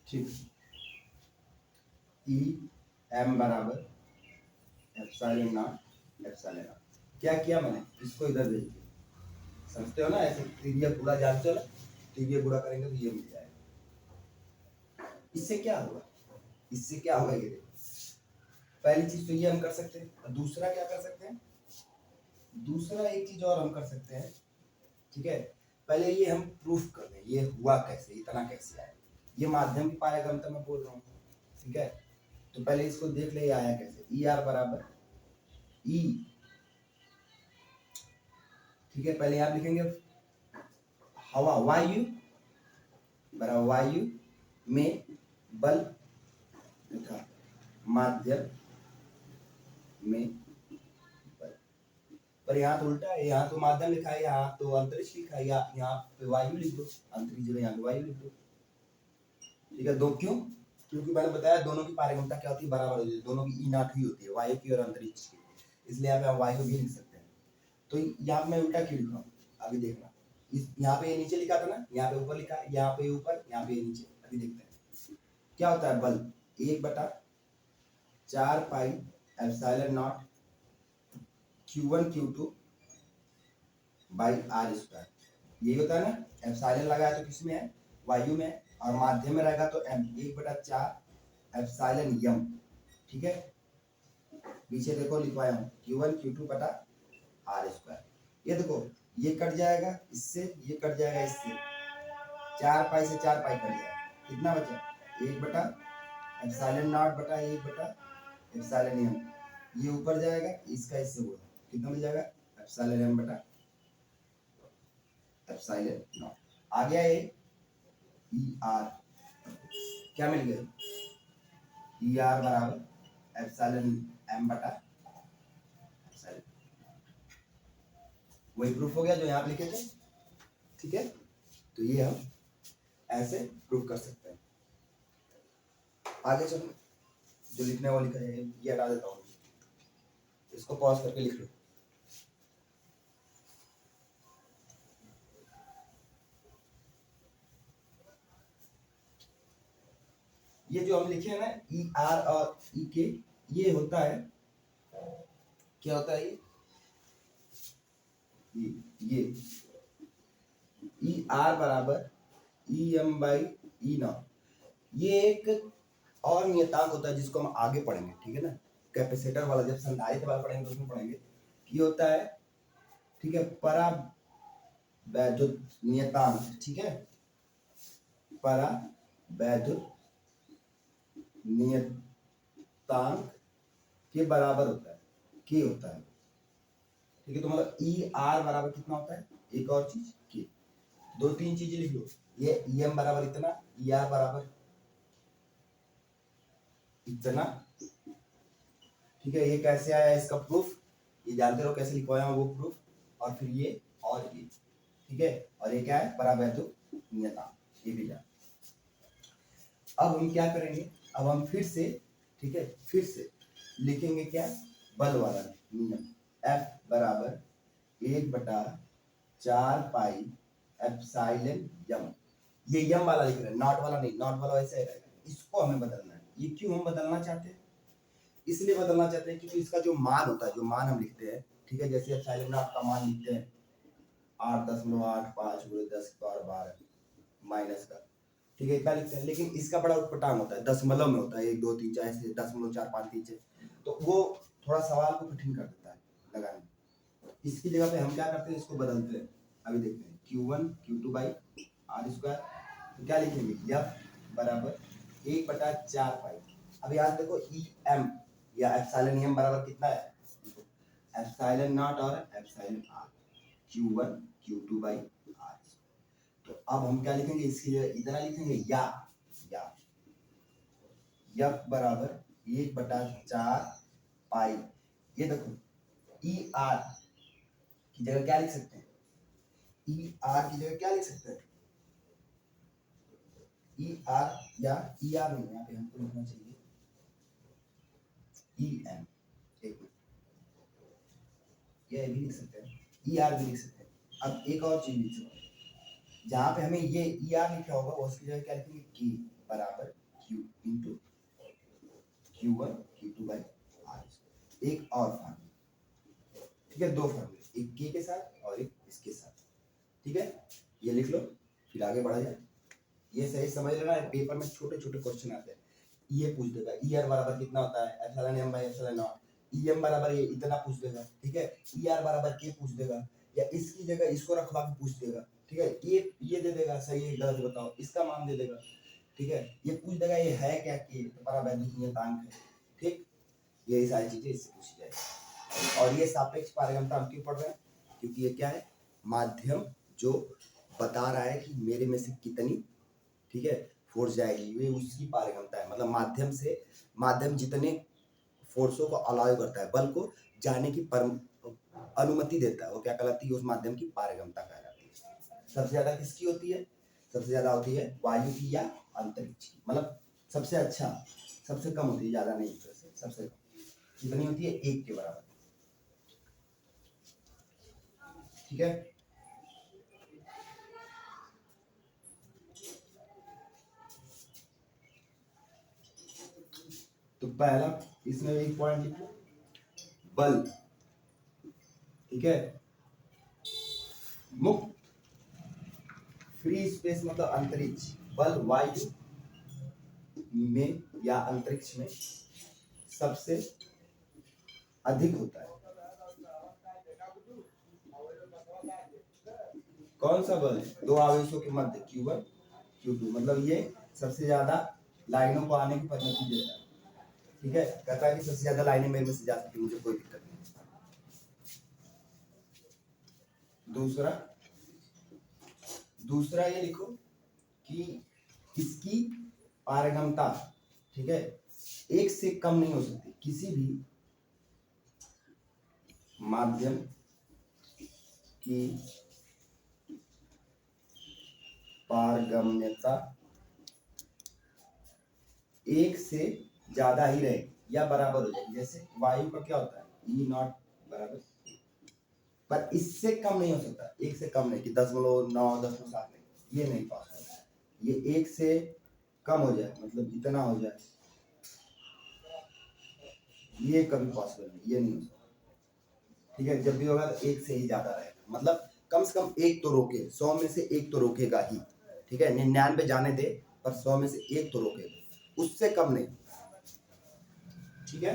ठीक, ई एम बराबर एप्सिलॉन नॉट एप्सिलॉन r। क्या किया मैंने, इसको इधर भेज दिया, समझते हो ना, ऐसे त्रिज्या गुणा जानते हो ना, त्रिज्या गुणा करेंगे तो ये मिल जाएगा। इससे क्या होगा, इससे क्या होगा, ये देखो, पहली चीज तो ये हम कर सकते हैं, और दूसरा क्या कर सकते हैं, दूसरा एक चीज और हम कर सकते हैं। ठीक है, पहले ये हम प्रूफ कर लें, ये हुआ कैसे, इतना कैसे आया, ये माध्यम की पारगम्यता मैं बोल रहा हूँ। ठीक है, तो पहले इसको देख ले, ये आया कैसे, ई आर बराबर ई। ठीक है, पहले आप लिखेंगे हवा, वायु बराबर वायु में बल लिखा, माध्यम में बल, पर यहाँ तो उल्टा है, यहाँ तो माध्यम लिखा है, यहाँ तो अंतरिक्ष लिखा है, यहाँ पे वायु लिख दो, अंतरिक्ष जगह यहाँ पे वायु लिख दो। ठीक है, दो क्यों, क्योंकि मैंने बताया दोनों की पारगम्यता क्या होती है, बराबर होती है, दोनों की ई नॉट ही होती है, वायु की और अंतरिक्ष की, इसलिए यहाँ पे हम वायु भी लिख सकते हैं। तो यहाँ पे मैं उल्टा क्यों लिख रहा हूँ, अभी देखना, इस यहाँ पे नीचे लिखा था ना, यहाँ पे ऊपर लिखा है, यहाँ पे ऊपर, यहाँ पे नीचे, अभी देखते हैं क्या होता है, बल 1/4 pi epsilon naught Q1 Q2 by R square, यही होता है ना, एप्सिलॉन लगाया तो किसमें है, वायु में, और माध्यम में रहेगा तो m 1/4 एप्सिलॉन m। ठीक है, पीछे देखो लिखवाया हूँ Q1 Q2 बटा आर स्क्वायर, ये देखो ये कट जाएगा इससे, ये कट जाएगा इससे, 4 पाई से 4 पाई कट जाएगा, कितना बचा, 1/एप्सिलॉन नॉट बटा 1/एप्सिलॉन m, ये ऊपर जाएगा, इसका इससे बोला, कितना मिल जाएगा, एप्सिलॉन m बटा एप्सिलॉन नॉट, आ गया ये ई आर, क्या मिल गया, ई आर बराबर एप्सिलॉन m बटा एप्सिलॉन, वही प्रूफ हो गया जो यहाँ पे लिखे थे। ठीक है, तो ये हम ऐसे प्रूफ कर सकते हैं। आगे चलो, जो लिखने वो लिखा है, ये हटा देता हूँ, इसको पॉज करके लिख लो। ये जो हम लिखे हैं ना, ई आर और ई के, ये होता है, क्या होता है ये ई आर बराबर E M by E naught, ये एक और नियतांक होता है जिसको हम आगे पढ़ेंगे। ठीक है ना, कैपेसिटर वाला जब संधारित्र वाला पढ़ेंगे तो उसमें पढ़ेंगे, ये होता है, ठीक है, परावैद्युत नियतांक। ठीक है, परावैद्युत नियतांक के बराबर होता है, के होता है। ठीक है, तो मतलब ई आर बराबर कितना होता है, एक और चीज के, दो तीन चीजें लिख लो, ये ई एम बराबर इतना, ई आर बराबर इतना। ठीक है, ये कैसे आया इसका प्रूफ, ये जानते रहो कैसे लिखवाया हूं वो प्रूफ, और फिर ये और ये। ठीक है, और ये क्या है, परावैद्युत नियतांक, ये भी जान। अब हम क्या करेंगे, अब हम फिर से, ठीक है, फिर से लिखेंगे क्या, बल वाला नियम, F बराबर 1/4 पाई एप्सिलॉन m, ये m वाला लिख रहे हैं, नॉट वाला नहीं, नॉट वाला वैसे ही रहेगा, इसको हमें बदलना है। ये क्यों हम बदलना चाहते हैं, इसलिए बदलना चाहते हैं क्योंकि इसका जो मान होता है, जो मान हम लिखते हैं, ठीक है, जैसे एप्सिलॉन नॉट का मान लिखते हैं 8.85 गुणे 10 की पावर 12 माइनस का, ठीक है, इतना लिखते हैं। लेकिन इसका बड़ा उटपटांग होता है, दशमलव में होता है, 1 2 3 4 ऐसे 0.453, तो वो थोड़ा सवाल को कठिन कर देता है लगाने। इसकी जगह पे हम क्या करते हैं, इसको बदलते हैं। अभी देखते हैं Q1 Q2 by R square, तो क्या लिखेंगे, F बराबर 1/4 पाई। अब यहाँ देखो ई एम या एप्सिलॉन एम बराबर कितना है, एप्सिलॉन नॉट और epsilon R, Q1 Q2 by R. तो अब हम क्या लिखेंगे, इसकी जगह इतना लिखेंगे या F बराबर 1/4 पाई। ये देखो ई आर की जगह क्या लिख सकते हैं, ई आर की जगह क्या लिख सकते हैं, ई आर या ई आर नहीं, यहाँ पे हमको लिखना चाहिए ई एम, एक मिनट, ये भी लिख सकते हैं, ई आर भी लिख सकते हैं। अब एक और चीज लिख सकते हैं, जहाँ पे हमें ये ई आर लिखा होगा उसकी जगह क्या लिखेंगे, के बराबर Q into Q1 Q2 by are. एक और फार्मूला, ठीक है, दो फार्मूले, एक के साथ और एक इसके साथ, ठीक है, ये लिख लो, फिर आगे बढ़ा जाए। ये सही समझ लेना है, पेपर में छोटे छोटे क्वेश्चन आते हैं। ये पूछ देगा ई आर बराबर कितना होता है, epsilon M by epsilon naught, E M बराबर ये इतना पूछ देगा, ठीक है, ई आर बराबर के पूछ देगा, या इसकी जगह इसको रखवा के पूछ देगा, ठीक है, ये दे देगा, सही है गलत बताओ, इसका मान दे देगा, ठीक है, ये पूछ देगा ये है क्या, के तुम्हारा वैल्यू नियतांक है, ठीक, यही सारी चीजें इससे पूछी जाएगी। और ये सापेक्ष पारगम्यता हम क्यों पढ़ रहे हैं, क्योंकि ये क्या है, माध्यम जो बता रहा है कि मेरे में से कितनी, ठीक है, फोर्स जाएगी, ये उसकी पारगम्यता है। मतलब माध्यम से, माध्यम जितने फोर्सों को अलाउ करता है, बल को जाने की अनुमति देता है, वो क्या कहलाती है, उस माध्यम की पारगम्यता कहलाती है। सबसे ज्यादा किसकी होती है, सबसे ज्यादा होती है वायु की या अंतरिक्ष की, मतलब सबसे अच्छा, सबसे कम होती है, ज्यादा नहीं, सबसे कम कितनी होती है, 1 के बराबर, ठीक है। तो पहला इसमें एक पॉइंट लिखो, बल, ठीक है, मुक्त फ्री स्पेस मतलब अंतरिक्ष, बल वायु में या अंतरिक्ष में सबसे अधिक होता है। कौन सा बल, दो आवेशों के मध्य Q1 Q2, मतलब ये सबसे ज्यादा लाइनों को आने की अनुमति देता है, ठीक है, कहता है कि सबसे ज्यादा लाइनें मेरे में से जा सकती, मुझे कोई दिक्कत नहीं। दूसरा ये लिखो कि इसकी पारगम्यता, ठीक है, 1 से कम नहीं हो सकती, किसी भी माध्यम की पारगम्यता 1 से ज्यादा ही रहे या बराबर हो जाए। जैसे वायु का क्या होता है, ई नॉट बराबर, पर इससे कम नहीं हो सकता, 1 से कम नहीं कि 0.9 0.7 नहीं, ये नहीं पॉसिबल। ये 1 से कम हो जाए, मतलब इतना हो जाए, ये कभी पॉसिबल नहीं, ये नहीं हो सकता, ठीक है। जब भी होगा तो 1 से ही ज्यादा रहेगा, मतलब कम से कम 1 तो रोके, 100 में से 1 तो रोकेगा ही, ठीक है, 99 जाने दे पर 100 में से 1 तो रोकेगा, उससे कम नहीं, ठीक है।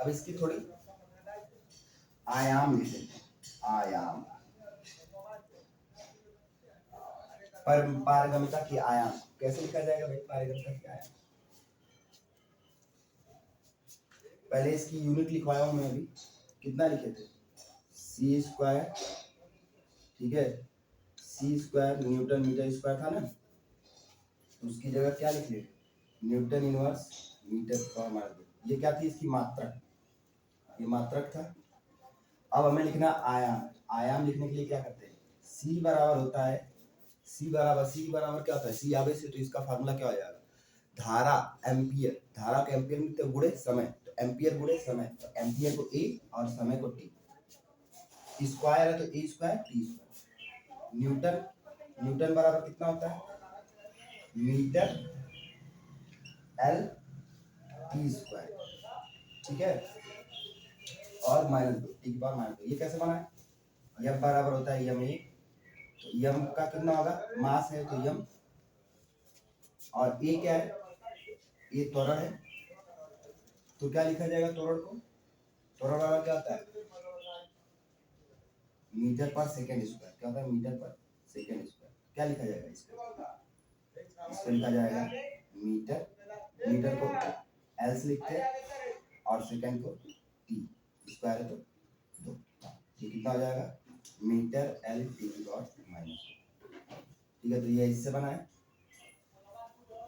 अब इसकी थोड़ी आयाम लिख लेते हैं, आयाम, पर पारगम्यता की आयाम कैसे लिखा जाएगा भाई, पारगम्यता की आयाम, पहले इसकी यूनिट लिखवाया हूं मैं अभी, कितना लिखे थे, सी स्क्वायर, ठीक है, सी स्क्वायर न्यूटन मीटर स्क्वायर था ना, उसकी जगह क्या लिख ले, न्यूटन इनवर्स मीटर पर मार दो, ये क्या थी, इसकी मात्रक, ये मात्रक था। अब हमें लिखना आयाम, आयाम लिखने के लिए क्या करते हैं, सी बराबर होता है, सी बराबर क्या होता है, सी आवेश है तो इसका फार्मूला क्या हो जाएगा, धारा एम्पियर, धारा के एम्पियर में तो गुणे समय, तो एम्पियर गुणे समय, तो एम्पियर को ए और समय को टी, स्क्वायर है तो ए स्क्वायर टी स्क्वायर, न्यूटन बराबर कितना होता है, मीटर एल टी स्क्वायर, ठीक है, और माइनस 2 टी की पावर माइनस 2। ये कैसे बना है? यम बराबर होता है यम ए, तो यम का कितना होगा, मास है तो यम, और ए क्या है, ये त्वरण है, तो क्या लिखा जाएगा त्वरण को, त्वरण वाला क्या होता है, मीटर पर सेकंड स्क्वायर। क्या होता है, मीटर पर सेकंड स्क्वायर। क्या लिखा जाएगा इसको लिखा जाएगा मीटर, मीटर को एल से लिखते हैं और सेकंड को टी, स्क्वायर है तो 2। ये कितना हो जाएगा, मीटर एल टी की पावर माइनस, ठीक है, तो ये इससे बना है,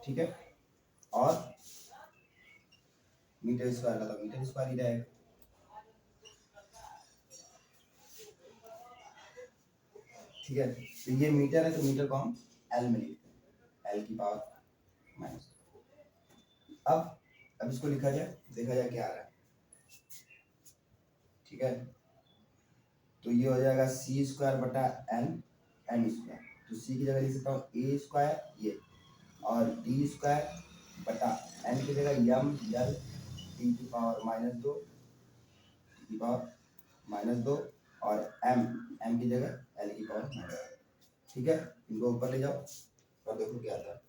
ठीक है, और मीटर स्क्वायर का तो मीटर स्क्वायर ही रहेगा, ठीक है, तो ये मीटर है तो मीटर को हम एल में लिखते हैं, एल की पावर माइनस। अब इसको लिखा जाए, देखा जाए क्या आ रहा है, ठीक है, तो ये हो जाएगा सी स्क्वायर बटा एन एन स्क्वायर, तो सी की जगह लिख सकता हूँ ए स्क्वायर ये, और डी स्क्वायर बटा एन की जगह यम यल टी की पावर माइनस 2, टी की पावर माइनस 2, और एम की जगह एल की पावर माइनस, ठीक है, इनको ऊपर ले जाओ और देखो क्या आता है,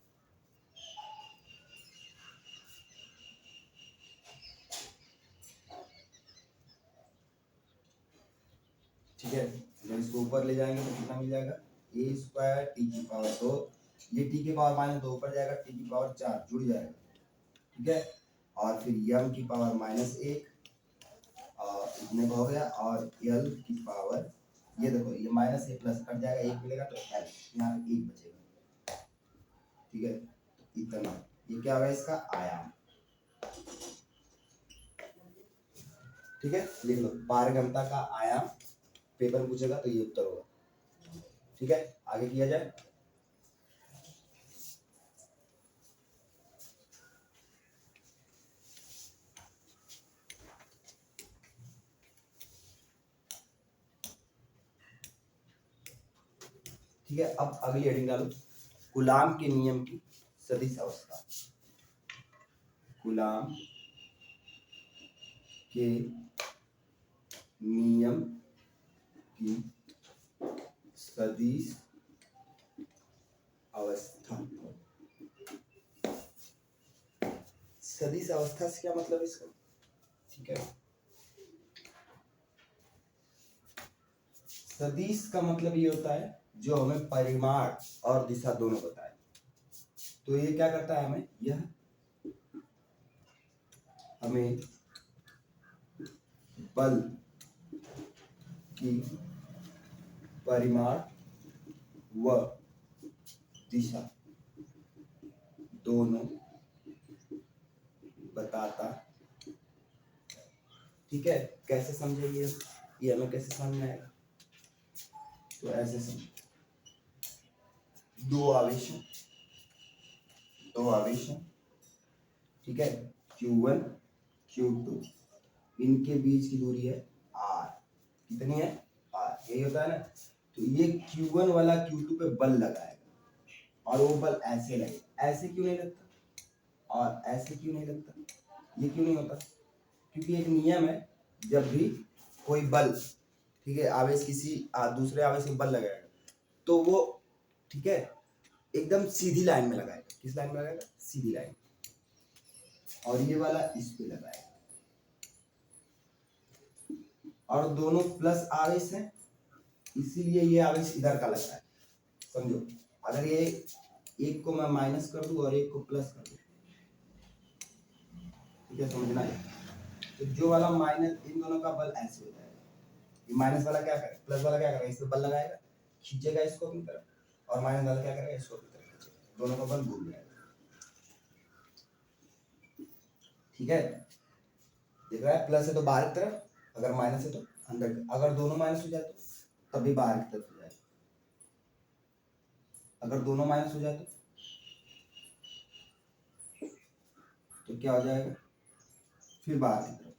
ठीक है, जब इसको ऊपर ले जाएंगे तो कितना मिल जाएगा, ए स्क्वायर टी की पावर 2, ये टी की पावर माइनस 2 ऊपर जाएगा, टी की पावर 4 जुड़ जाएगा, ठीक है, और फिर यम की पावर माइनस 1 इतने का हो गया, और यल की पावर, ये देखो ये माइनस ए प्लस कट जाएगा, एक मिलेगा तो एल, यहाँ पे एक बचेगा, ठीक है, तो इतना, ये क्या होगा इसका आयाम, ठीक है, लिख लो पारगम्यता का आयाम, पेपर पूछेगा तो ये उत्तर होगा, ठीक है, आगे किया जाए। ठीक है, अब अगली हेडिंग डालो, कूलाम के नियम की सदिश अवस्था, कूलाम के नियम की सदिश अवस्था, सदिश अवस्था से क्या मतलब इसका, ठीक है, सदिश का मतलब ये होता है जो हमें परिमाण और दिशा दोनों बताए, तो ये क्या करता है, हमें यह हमें बल की परिमाण व दिशा दोनों बताता, ठीक है, कैसे समझेंगे ये हमें कैसे समझ में आएगा, तो ऐसे समझ, दो आवेश, ठीक है, Q1 Q2, इनके बीच की दूरी है R, कितनी है R, यही होता है ना, तो ये Q1 वाला Q2 पे बल लगाएगा और वो बल ऐसे लगेगा, ऐसे क्यों नहीं लगता और ऐसे क्यों नहीं लगता, ये क्यों नहीं होता, क्योंकि एक नियम है, जब भी कोई बल, ठीक है, आवेश किसी दूसरे आवेश में बल लगाएगा तो वो, ठीक है, एकदम सीधी लाइन में लगाएगा, किस लाइन में लगाएगा, सीधी लाइन, और ये वाला इस पे लगाएगा, और दोनों प्लस आवेश है, इसीलिए ये आवेश इधर का लग रहा है, समझो, अगर ये एक को मैं माइनस कर दूं और एक को प्लस कर दूं, ठीक है, समझना है, तो जो वाला माइनस, इन दोनों का बल ऐसे हो जाएगा, ये माइनस वाला क्या करेगा, प्लस वाला क्या करेगा, इस पे बल लगाएगा, खींचेगा इसको अपनी तरफ, और माइनस वाला क्या करेगा, इसको अपनी तरफ खींचेगा, दोनों का बल घूम जाएगा, ठीक है, देख रहा है, प्लस है तो बाहर की तरफ, अगर माइनस है तो अंदर, अगर दोनों माइनस हो जाए तो तभी बाहर की तरफ हो जाए, अगर दोनों माइनस हो जाए तो क्या हो जाएगा, फिर बाहर की तरफ,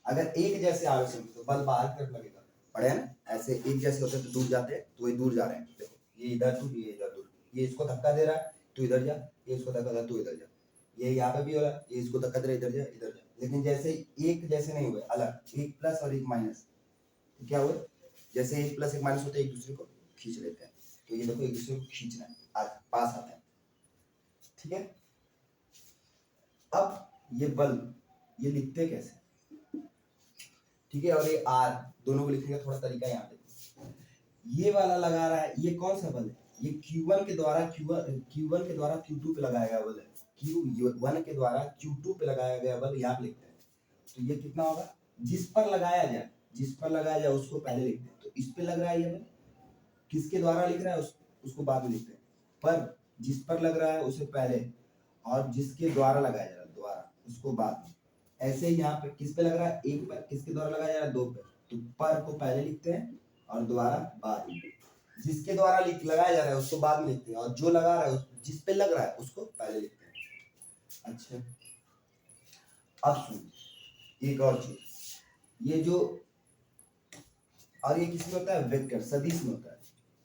अगर एक जैसे आवेश है तो बल बाहर की तरफ लगेगा, पढ़े हैं ना, ऐसे एक जैसे होते हैं तो दूर जाते हैं, तो ये दूर जा रहे हैं, देखो ये इधर दूर, ये इधर दूर, ये इसको धक्का दे रहा है तो इधर जा, ये इसको धक्का दे रहा है तो इधर जा, ये यहाँ पे भी हो रहा है, ये इसको धक्का दे रहा है, इधर जा इधर जा, लेकिन जैसे एक जैसे नहीं हुए, अलग, एक प्लस और एक माइनस, तो क्या हुआ, जैसे एक प्लस एक माइनस होते हैं एक दूसरे को खींच लेते हैं, तो ये देखो एक दूसरे को खींचना है, पास आते हैं, ठीक है। अब ये बल्ब ये लिखते कैसे, ठीक है, और ये आर, दोनों को लिखने का थोड़ा तरीका यहाँ पे, ये वाला लगा रहा है, ये कौन सा बल है, ये Q1 के द्वारा Q1 के द्वारा Q2 पे लगाया गया बल है, Q1 के द्वारा Q2 पे लगाया गया बल यहाँ पे लिखते हैं, तो ये कितना होगा, जिस पर लगाया जाए उसको पहले लिखते हैं, तो इस पे लग रहा है ये बल, किसके द्वारा लिख रहा है उसको बाद में लिखते हैं, पर जिस पर लग रहा है उसे पहले, और जिसके द्वारा लगाया जा रहा है द्वारा उसको बाद में, ऐसे ही यहाँ पे किस पे लग रहा है, एक पर, किसके द्वारा लगाया जा रहा है, दो पे, तो पर को पहले लिखते हैं और द्वारा बाद में, जिसके द्वारा लगाया जा रहा है उसको बाद में लिखते हैं, और जो लगा रहा है जिस पे लग रहा है उसको पहले लिखते हैं। अच्छा, अब सुन एक और चीज, ये जो, और ये किसमें होता है, वेक्टर सदिश में होता है,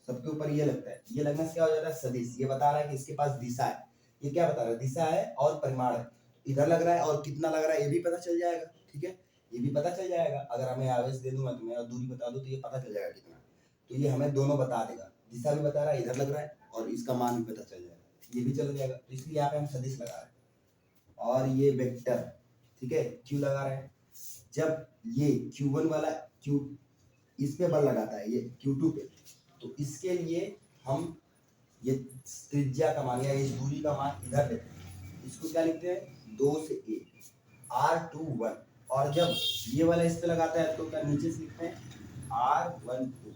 सबके ऊपर ये लगता है, ये लगने से क्या हो जाता है, सदिश, ये बता रहा है कि इसके पास दिशा है, ये क्या बता रहा है, दिशा है और परिमाण है, इधर लग रहा है और कितना लग रहा है ये भी पता चल जाएगा, ठीक है, ये भी पता चल जाएगा, अगर हमें आवेश दे दूंगा तुम्हें और दूरी बता दो तो ये पता चल जाएगा कितना, तो ये हमें दोनों बता देगा, दिशा भी बता रहा है, इधर लग रहा है, और इसका मान भी पता चल जाएगा, ये भी चल जाएगा, तो इसलिए यहाँ पे हम सदिश लगा रहे हैं, और ये वेक्टर, ठीक है, क्यों लगा रहे हैं, जब ये Q1 वाला Q इस पे बल लगाता है, ये Q2 पे, तो इसके लिए हम ये त्रिज्या का मान या इस दूरी का मान इधर लेते हैं, इसको क्या लिखते हैं, 2 से 1 R21, और जब ये वाला इस पे लगाता है तो क्या नीचे से लिखते हैं R12,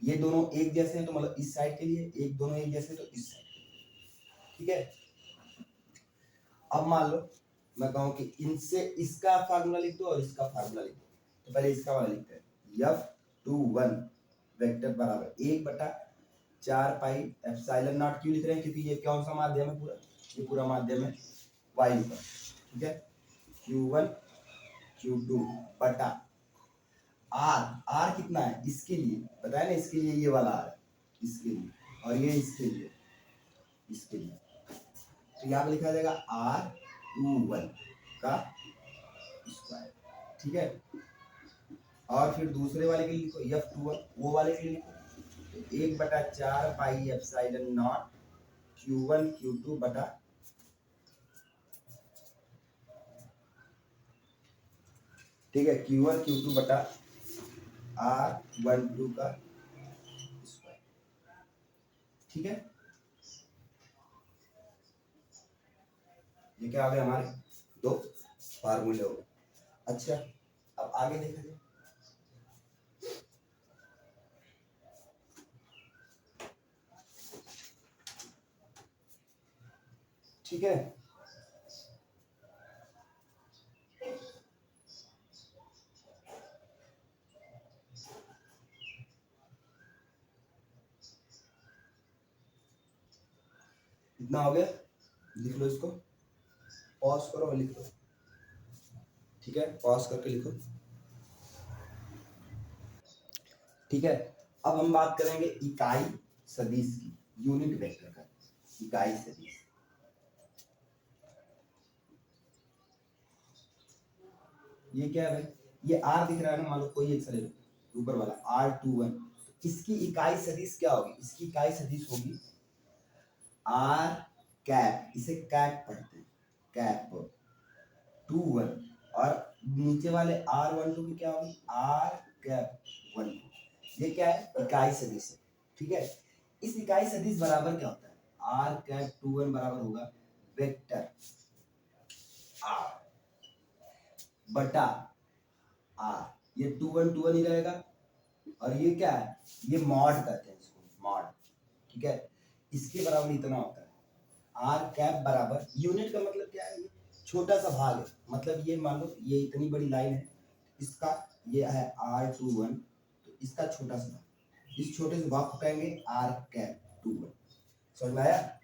ये दोनों एक जैसे हैं तो मतलब इस साइड के लिए, एक दोनों एक जैसे हैं तो इस साइड, ठीक है। अब मान लो मैं कहूँ कि इनसे इसका फार्मूला लिख दो और इसका फार्मूला लिख दो, तो पहले इसका वाला लिखते हैं, F21 वेक्टर बराबर 1/4 पाई एप्सिलॉन नॉट, क्यों लिख रहे हैं, क्योंकि ये कौन सा माध्यम है, पूरा ये पूरा माध्यम है वायु का, ठीक है, Q1 Q2 बटा R कितना है, इसके लिए बताया ना, इसके लिए ये वाला R है, इसके लिए, और ये इसके लिए, तो यहाँ पे लिखा जाएगा R21 का स्क्वायर, ठीक है, और फिर दूसरे वाले के लिए लिखो F21, वो वाले के लिए लिखो, तो 1/4 pi epsilon naught Q1 Q2 बटा, ठीक है, Q1 Q2 बटा R12 का स्क्वायर, ठीक है, ये क्या आ गया, हमारे दो फार्मूले हो गए। अच्छा, अब आगे देखा जाए, ठीक है, इतना हो गया, लिख लो इसको, पॉज करो और लिख लो, ठीक है, पॉज करके लिखो, ठीक है। अब हम बात करेंगे इकाई सदिश की, यूनिट वेक्टर का, इकाई सदिश, ये क्या है भाई, ये R दिख रहा है ना, मान लो कोई एक ले लो, ऊपर वाला R21, इसकी इकाई सदिश क्या होगी, इसकी इकाई सदिश होगी R कैप, इसे कैप पढ़ते हैं, कैप 21, और नीचे वाले R12 की क्या होगी R कैप 12, ये क्या है, इकाई सदिश है, ठीक है। इस इकाई सदिश बराबर क्या होता है, R कैप 21 बराबर होगा वेक्टर R बटा R, ये 21 ही रहेगा, और ये क्या है, ये मॉड कहते हैं इसको, मॉड, ठीक है, इसके बराबर इतना होता है, आर कैप बराबर, यूनिट का मतलब क्या है, ये छोटा सा भाग है, मतलब ये मान लो ये इतनी बड़ी लाइन है, इसका ये है R21, तो इसका छोटा सा भाग, इस छोटे से भाग को कहेंगे आर कैप 21, समझ में आया,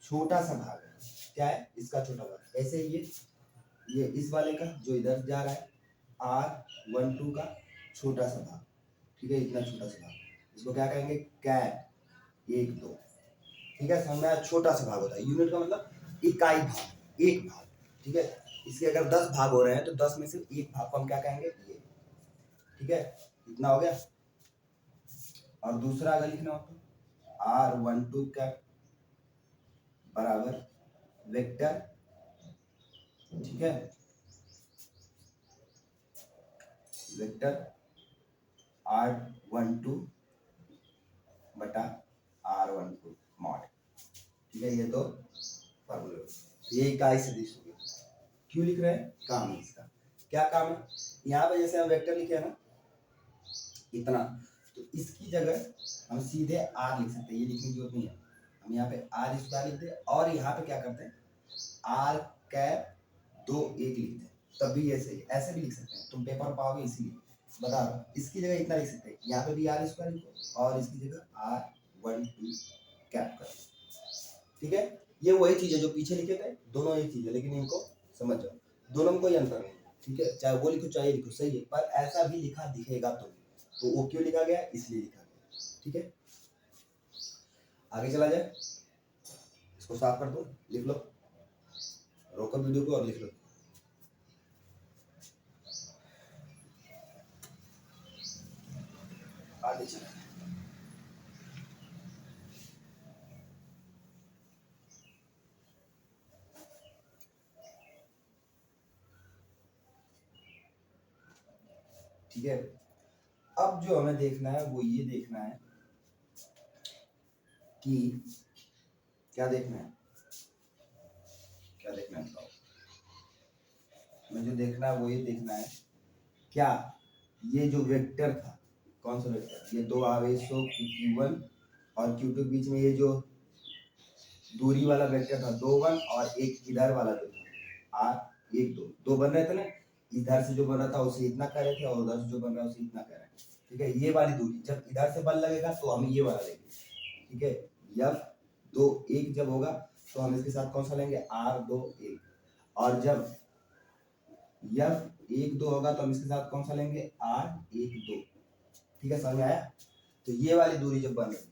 छोटा सा भाग है, क्या है, इसका छोटा भाग, ऐसे ये इस वाले का जो इधर जा रहा है R12 का छोटा सा भाग, ठीक है, इतना छोटा सा भाग, इसको क्या कहेंगे, कैप 1 2, ठीक है, समझ में आया, छोटा सा भाग होता है, यूनिट का मतलब इकाई भाग, एक भाग, ठीक है। इसके अगर 10 भाग हो रहे हैं तो 10 में से एक भाग को हम क्या कहेंगे, ये, ठीक है। इतना हो गया। और दूसरा अगर लिखना हो तो R12 कैप बराबर वेक्टर, ठीक है, वेक्टर R12 बटा R12 मॉड, ठीक है। ये तो फॉर्मूला, ये इकाई सदिश हो गया। क्यों लिख रहे हैं, काम है इसका। क्या काम है, यहाँ पे जैसे हम वेक्टर लिखे हैं ना इतना, तो इसकी जगह हम सीधे R लिख सकते हैं, ये लिखने की जरूरत नहीं है। हम यहाँ पे R स्क्वायर लिखते हैं और यहाँ पे क्या करते हैं, R कैप 2 1 लिखते हैं, तब भी ये सही है। ऐसे भी लिख सकते हैं, तुम पेपर पाओगे इसीलिए बता रहा हूँ। इसकी जगह इतना लिख सकते हैं, यहाँ पे भी R स्क्वायर लिखो और इसकी जगह R12 कैप करो, ठीक है। ये वही चीज है जो पीछे लिखे थे, दोनों एक चीज है, लेकिन इनको समझ जाओ, दोनों में कोई अंतर नहीं है, ठीक है। चाहे वो लिखो चाहे लिखो, सही है, पर ऐसा भी लिखा दिखेगा तो वो क्यों लिखा गया, इसलिए लिखा गया, ठीक है। आगे चला जाए, इसको साफ कर दो, लिख लो, रोको वीडियो को और लिख लो। आगे चला, ठीक है। अब जो हमें देखना है वो ये देखना है कि क्या देखना है, क्या देखना है बताओ। हमें जो देखना है वो ये देखना है, क्या ये जो वेक्टर था, कौन सा वेक्टर, ये दो आवेशों Q1 और Q2 के बीच में ये जो दूरी वाला वेक्टर था 2 1, और एक इधर वाला जो था R 1 2, दो बन रहे थे ना, इधर से जो बन रहा था उसे इतना कह रहे थे और उधर से जो बन रहा है उसे इतना कह रहे हैं, ठीक है। ये वाली दूरी जब इधर से बल लगेगा तो हम ये वाला लेंगे, ठीक है। F 2 1 जब होगा तो हम इसके साथ कौन सा लेंगे, R 2 1, और जब F 1 2 होगा तो हम इसके साथ कौन सा लेंगे, R 1 2, ठीक है। समझ में आया। तो ये वाली दूरी जब बन रही,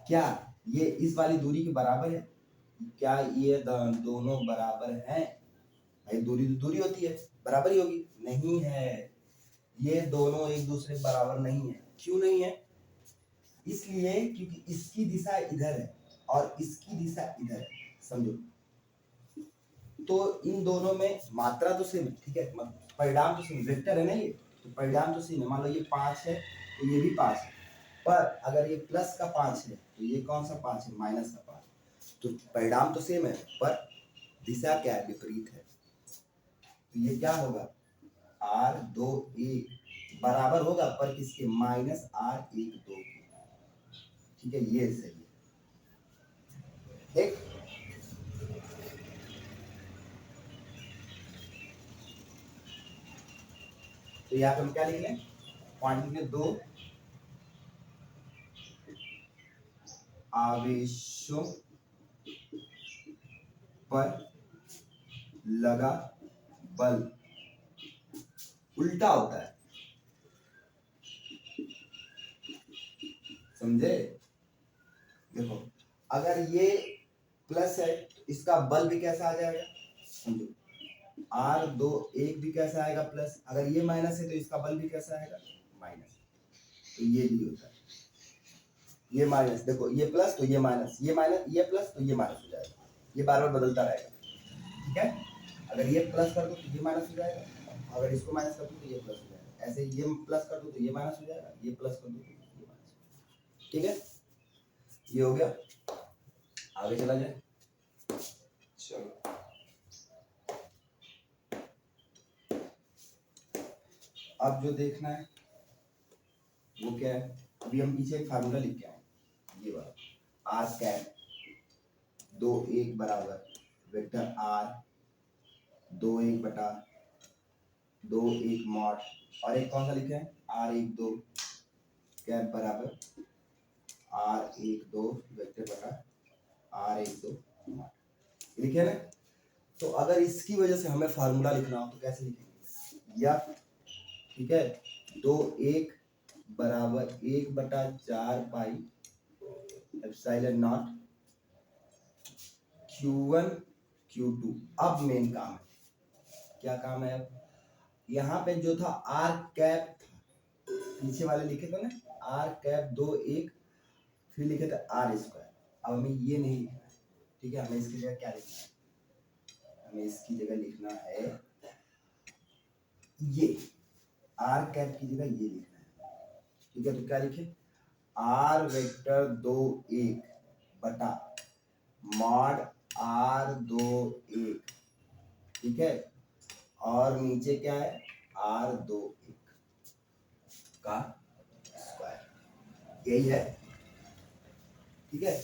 क्या ये इस वाली दूरी के बराबर है, क्या ये दोनों बराबर हैं, भाई दूरी तो दूरी होती है, बराबर ही होगी, नहीं है, ये दोनों एक दूसरे के बराबर नहीं है। क्यों नहीं है, इसलिए क्योंकि इसकी दिशा इधर है और इसकी दिशा इधर है, समझो। तो इन दोनों में मात्रा तो सेम है, ठीक है, परिणाम तो सेम, वेक्टर है ना ये, तो परिणाम तो सेम है। मान लो ये 5 है तो ये भी 5 है, पर अगर ये प्लस का 5 है तो ये कौन सा 5 है, माइनस का 5, तो परिणाम तो सेम है पर दिशा क्या है, विपरीत है। तो ये क्या होगा, R2 1 बराबर होगा पर किसके, माइनस R1 2, ठीक है। ये सही है, ठीक। तो यहाँ पे हम क्या लिख लें, क्वांटिटी में दो आवेशों पर लगा बल उल्टा होता है, समझे। देखो अगर ये प्लस है तो इसका बल भी कैसा आ जाएगा, समझो, R2 1 भी कैसा आएगा प्लस, अगर ये माइनस है तो इसका बल भी कैसा आएगा, माइनस। तो ये भी होता है, ये माइनस, देखो ये प्लस तो ये माइनस, ये माइनस, ये प्लस तो ये माइनस हो जाएगा, ये बार बार बदलता रहेगा, ठीक है। अगर ये प्लस कर दो तो ये माइनस हो जाएगा, अगर इसको माइनस कर दो तो ये प्लस हो जाएगा, ऐसे ये प्लस कर दो तो ये माइनस हो जाएगा, ये प्लस कर दो तो ये माइनस, ठीक है। ये हो गया, आगे चला जाए, चलो। अब जो देखना है वो क्या है, अभी हम पीछे एक फार्मूला लिख के आए, ये वाला, R कैप 2 1 बराबर वेक्टर R 2 1 बटा 2 1 मॉड, और एक कौन सा लिखे हैं, R 1 2 कैप बराबर R 1 2 वेक्टर बटा R 1 2 मॉड, लिखे ना। तो अगर इसकी वजह से हमें फार्मूला लिखना हो तो कैसे लिखेंगे, या ठीक है, 2 1 बराबर 1 बटा 4 पाई एप्सिलॉन नॉट Q1 Q2। अब मेन काम है, क्या काम है? अब यहाँ पे जो था आर कैप था, पीछे वाले लिखे थे ना आर कैप 2 1, फिर लिखे थे आर स्क्वायर। अब हमें ये नहीं लिखना है, ठीक है। हमें इसकी जगह क्या लिखना है? हमें इसकी जगह लिखना है ये आर कैप की जगह ये लिखना है, ठीक है। तो क्या लिखे? आर वेक्टर 2 1 बटा मॉड आर 2 1, ठीक है। और नीचे क्या है? आर 2 1 का स्क्वायर, यही है, ठीक है।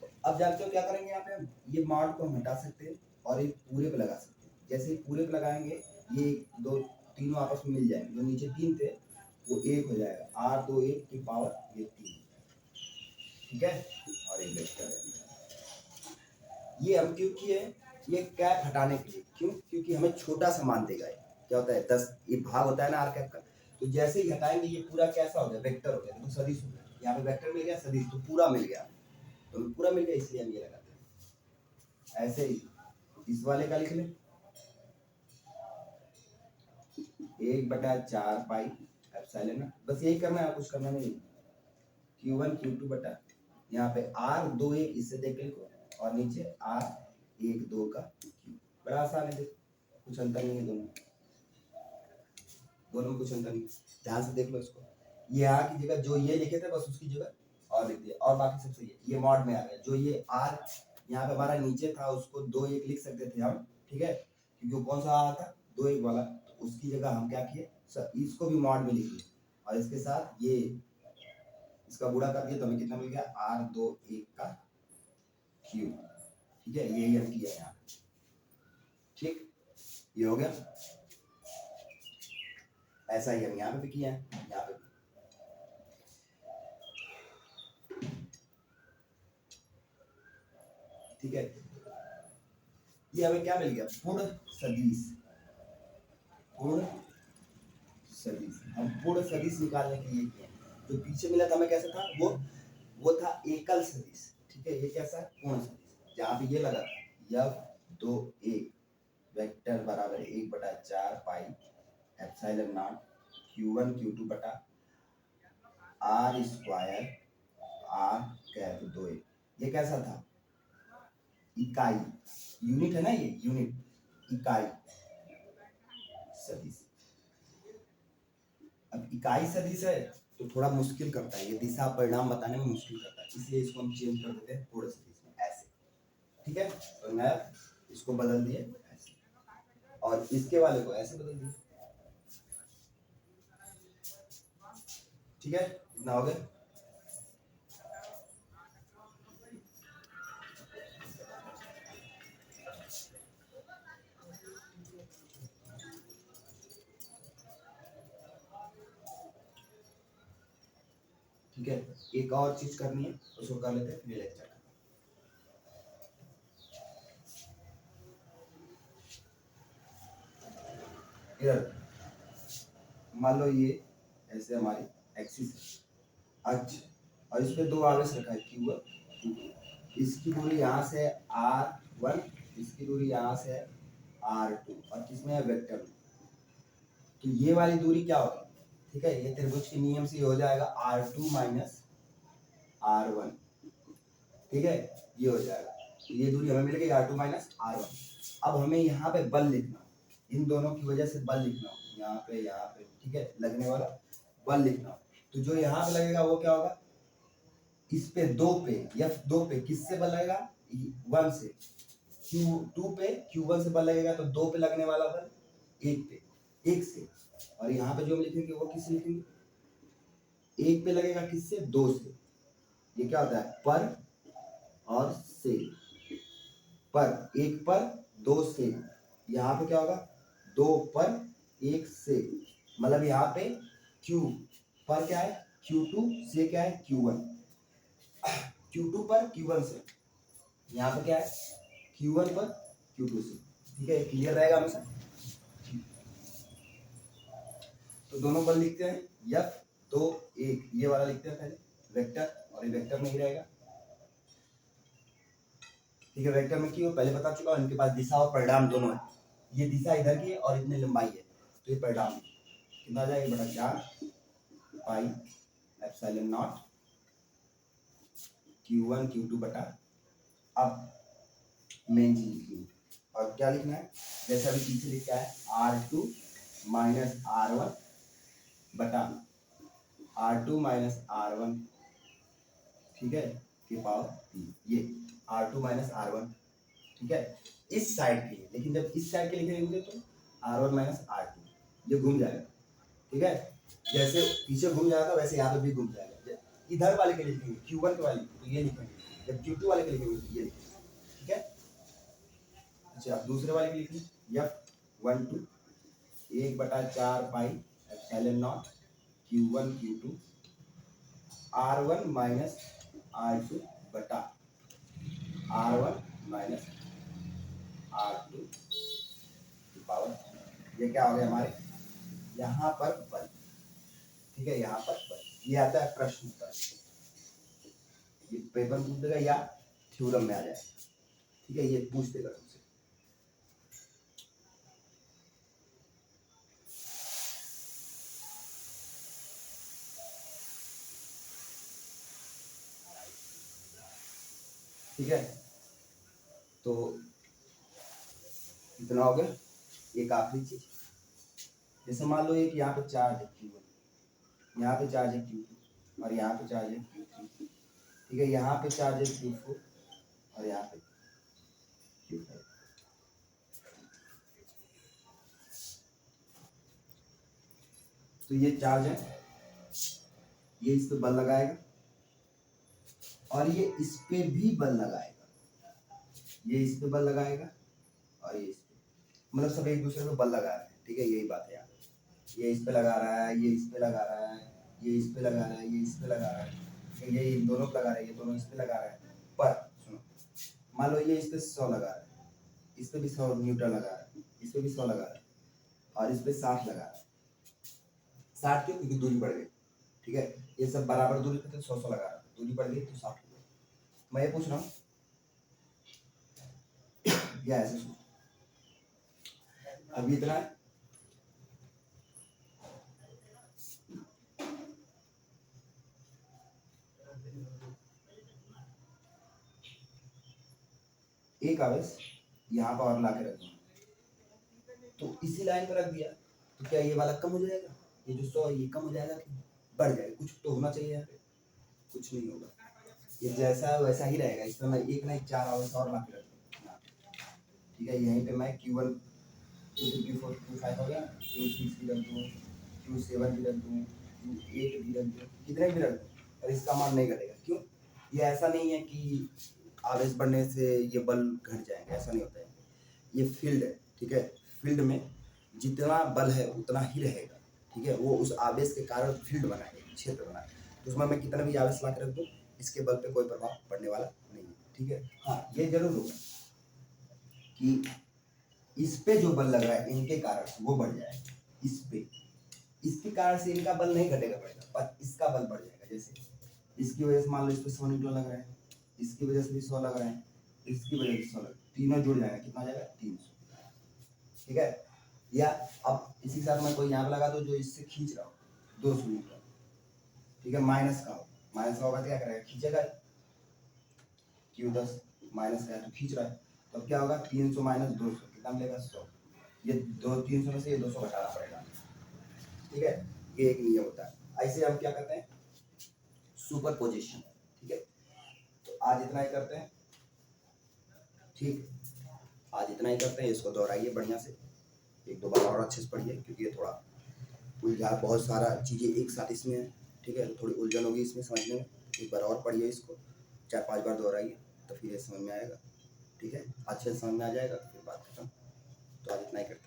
तो अब जानते हो क्या करेंगे? यहाँ पे हम ये मॉड को हम हटा सकते हैं और एक पूरे पे लगा सकते हैं। जैसे ही पूरे पे लगाएंगे ये दो तीनों आपस में मिल जाएंगे, जो नीचे 3 थे वो 1 हो जाएगा, आर 2 1 की पावर ये 3, ठीक है। और एक वेक्टर है, ये हम क्यों किए? ये कैप हटाने के लिए। क्यों? क्योंकि हमें छोटा सा मान देगा। क्या होता है 10, ये भाग होता है ना आर कैप का। तो जैसे ही हटाएंगे ये पूरा कैसा हो गया? वेक्टर हो गया, तो सदिश हो गया। यहाँ पे वेक्टर मिल गया, सदिश तो पूरा मिल गया, तो पूरा मिल गया, इसलिए हम ये लगाते हैं। ऐसे ही इस वाले का लिख लें 1/4 पाई एप्सिलॉन नॉट, बस यही करना है, कुछ करना नहीं। Q1 Q2 बटा यहाँ पे आर 2 1 इससे देख लिखो, और नीचे आर 1 2 का क्यूब। बड़ा आसान है, देखो कुछ अंतर नहीं है दोनों में कुछ अंतर नहीं। ध्यान से देख लो इसको, ये आर की जगह जो ये लिखे थे बस उसकी जगह और लिख दिया, और बाकी सब सही है। ये मॉड में आ गया, जो ये आर यहाँ पे हमारा नीचे था उसको 2 1 लिख सकते थे हम, ठीक है, क्योंकि वो कौन सा आ था 2 1 वाला, तो उसकी जगह हम क्या किए? इसको भी मॉड में लिख लिया, और इसके साथ ये इसका गुणा कर दिया, तो हमें कितना मिल गया? आर 2 1 का क्यूब, ठीक है। यही हम किया यहाँ, ठीक, ये हो गया। ऐसा ही हम यहाँ पे भी किया है, यहाँ पे भी, ठीक है। ये हमें क्या मिल गया? पूर्ण सदिश। पूर्ण सदिश, हम पूर्ण सदिश निकालने के लिए किए। जो पीछे मिला था हमें कैसा था? वो था एकल सदिश, ठीक है। ये कैसा है? पूर्ण सदिश। जहाँ पे ये लगा था F 2 1 वेक्टर बराबर 1/4 pi epsilon naught Q1 Q2 बटा आर स्क्वायर आर कैप 2 1। ये कैसा था? इकाई, यूनिट है ना, ये यूनिट इकाई सदिश। अब इकाई सदिश है तो थोड़ा मुश्किल करता है, ये दिशा परिणाम बताने में मुश्किल करता है, इसलिए इसको हम चेंज कर देते हैं पूर्ण सदिश में, ऐसे, ठीक है। तो मैं इसको बदल दिए ऐसे, और इसके वाले को ऐसे बदल दिए, ठीक है। इतना हो गया। ठीक है, एक और चीज करनी है, उसको कर लेते हैं, फिर लेक्चर। इधर मान लो ये ऐसे हमारी एक्सिस है, अक्ष, और इस पे दो आवेश रखा है Q1 Q2। इसकी दूरी यहाँ से R1, इसकी दूरी यहाँ से R2, और किसमें है? वेक्टर में। तो ये वाली दूरी क्या होगी? ठीक है, ये त्रिभुज के नियम से हो जाएगा R2 माइनस R1, ठीक है, ये हो जाएगा। तो ये दूरी हमें मिल गई R2 माइनस R1। अब हमें यहाँ पे बल लिखना, इन दोनों की वजह से बल लिखना, यहाँ पे, ठीक है, लगने वाला बल लिखना। तो जो यहाँ पे लगेगा वो क्या होगा? इस पे 2 पे F2 पे किससे बल लगेगा? 1 से। Q2 पे Q1 से बल लगेगा, तो 2 पे लगने वाला बल 1 पे, 1 से। और यहाँ पे जो हम लिखेंगे वो किससे लिखेंगे? 1 पे लगेगा किससे? 2 से। ये क्या होता है? पर और से, पर, 1 पर 2 से। यहाँ पे क्या होगा? 2 पर 1 से, मतलब यहाँ पे Q पर क्या है? Q2 से क्या है? Q1, Q2 पर Q1 से, यहाँ पे क्या है? Q1 पर Q2 से, ठीक है। क्लियर रहेगा हमेशा। तो दोनों बल लिखते हैं, F2 1 ये वाला लिखते हैं पहले, वेक्टर, और ये वेक्टर नहीं रहेगा, ठीक है, वेक्टर में क्यों पहले बता चुका हूँ, इनके पास दिशा और परिणाम दोनों है। ये दिशा इधर की है और इतनी लंबाई है, तो ये परिणाम कितना आ जाएगा बटा 4 पाई एप्सिलॉन नॉट Q1 Q2 बटा, अब मेन चीज लिखनी और क्या लिखना है, जैसा अभी पीछे लिखा है R2 माइनस R1 बटा R2 माइनस R1, ठीक है, के पावर 3, ये R2 माइनस R1, ठीक है, इस साइड के लिए। लेकिन जब इस साइड के लिखेंगे तो R1 माइनस R2 ये घूम जाएगा, ठीक है, जैसे पीछे घूम जाएगा वैसे यहाँ पे भी घूम जाएगा। इधर वाले के लिखेंगे Q1 के वाले तो ये लिखेंगे, जब Q2 वाले के लिखेंगे तो ये लिखेंगे, ठीक है। अच्छा, अब दूसरे वाले के लिखेंगे F12 1 बटा 4 पाई epsilon naught Q1 Q2 R1 minus R2 बटा R1 माइनस R2 की पावर, ये क्या हो गया हमारे यहाँ पर बल, ठीक है, यहाँ पर बल। ये आता है प्रश्न उत्तर, ये पेपर पूछ देगा या थ्योरम में आ जाएगा, ठीक है, ये पूछ देगा तुमसे। ठीक है, तो इतना हो गया, एक आखिरी चीज, जैसे मान लो एक यहाँ पे चार्ज है Q1, यहाँ पे चार्ज है Q2 और यहाँ पे चार्ज है Q3, ठीक है, यहाँ पे चार्ज है Q4 और यहाँ पे Q5। तो ये चार्ज है, ये इस पे बल लगाएगा और ये इस पे भी बल लगाएगा, ये इस पे बल लगाएगा और ये इस पे, मतलब सब एक दूसरे पे बल लगा रहे हैं, ठीक है, यही बात है यहाँ। ये इस पे लगा रहा है, ये इस पे लगा रहा है, ये इस पे लगा रहा है, ये इस पे लगा रहा है, ये इन दोनों पे लगा रहा है, ये दोनों इस पे लगा रहा है। पर सुनो, मान लो ये इस पे 100 लगा रहा है, इस पे भी 100 न्यूटन लगा रहा है, इस पे भी 100 लगा रहा है और इस पे 60 लगा रहा है। 60 क्यों? क्योंकि दूरी बढ़ गई, ठीक है, ये सब बराबर दूरी पे थे, 100 लगा रहा है, दूरी बढ़ गई तो 60 हो गई। मैं ये पूछ रहा हूँ या ऐसे सोच, अभी इतना है, एक आवेश यहाँ पर और ला के रख दिया, तो इसी लाइन पर रख दिया, तो क्या ये वाला कम हो जाएगा, ये जो 100 ये कम हो जाएगा कि बढ़ जाएगा? कुछ तो होना चाहिए यहाँ पे, कुछ नहीं होगा, ये जैसा है वैसा ही रहेगा। इसमें मैं एक नहीं 4 आवेश और ला के रख दूँ, ठीक है, यहीं पे मैं Q1 Q2 Q4 Q5 हो गया, Q6 भी रख दूँ, Q7 भी रख दूँ, Q8 भी रख दूँ, कितने भी रख दूँ, और इसका मान नहीं घटेगा। क्यों? ये ऐसा नहीं है कि आवेश बढ़ने से ये बल घट जाएंगे, ऐसा नहीं होता है, ये फील्ड है, ठीक है, फील्ड में जितना बल है उतना ही रहेगा, ठीक है, वो उस आवेश के कारण फील्ड बना है, क्षेत्र बना है, तो उसमें मैं कितना भी आवेश ला के रख दूँ इसके बल पे कोई प्रभाव पड़ने वाला नहीं है, ठीक है। हाँ, ये जरूर होगा कि इस पे जो बल लग रहा है इनके कारण वो बढ़ जाएगा, इस पे, इसके कारण से इनका बल नहीं घटेगा बढ़ेगा, पर इसका बल बढ़ जाएगा। जैसे इसकी वजह से मान लो इस पे 100 न्यूटन लग रहा है, इसकी वजह से भी 100 लग रहा है, इसकी वजह से 100 लग, तीनों जुड़ जाएगा, कितना हो जाएगा 300, ठीक है। या अब इसी के साथ मैं कोई यहाँ पे लगा दो जो इससे खींच रहा हो 200 न्यूटन, ठीक है, माइनस का हो, माइनस का होगा क्या करेगा, खींचेगा, Q10 माइनस का है तो खींच रहा है, तो क्या होगा 300 माइनस 200 कितना मिलेगा 100, ये 300 में से ये 200 घटाना पड़ेगा, ठीक है, ये एक नियम होता है। ऐसे हम क्या करते हैं, सुपर पोजिशन, ठीक है। तो आज इतना ही करते हैं, ठीक, आज इतना ही करते हैं, इसको दोहराइए बढ़िया से, एक दो बार और अच्छे से पढ़िए, क्योंकि ये थोड़ा उलझा, बहुत सारा चीज़ें एक साथ इसमें है, ठीक है, तो थोड़ी उलझन होगी इसमें समझने में, एक बार और पढ़िए इसको, 4-5 बार दोहराइए तो फिर ये समझ में आएगा, ठीक है, अच्छे से समझ में आ जाएगा, फिर बात खत्म। तो आज इतना ही करते हैं।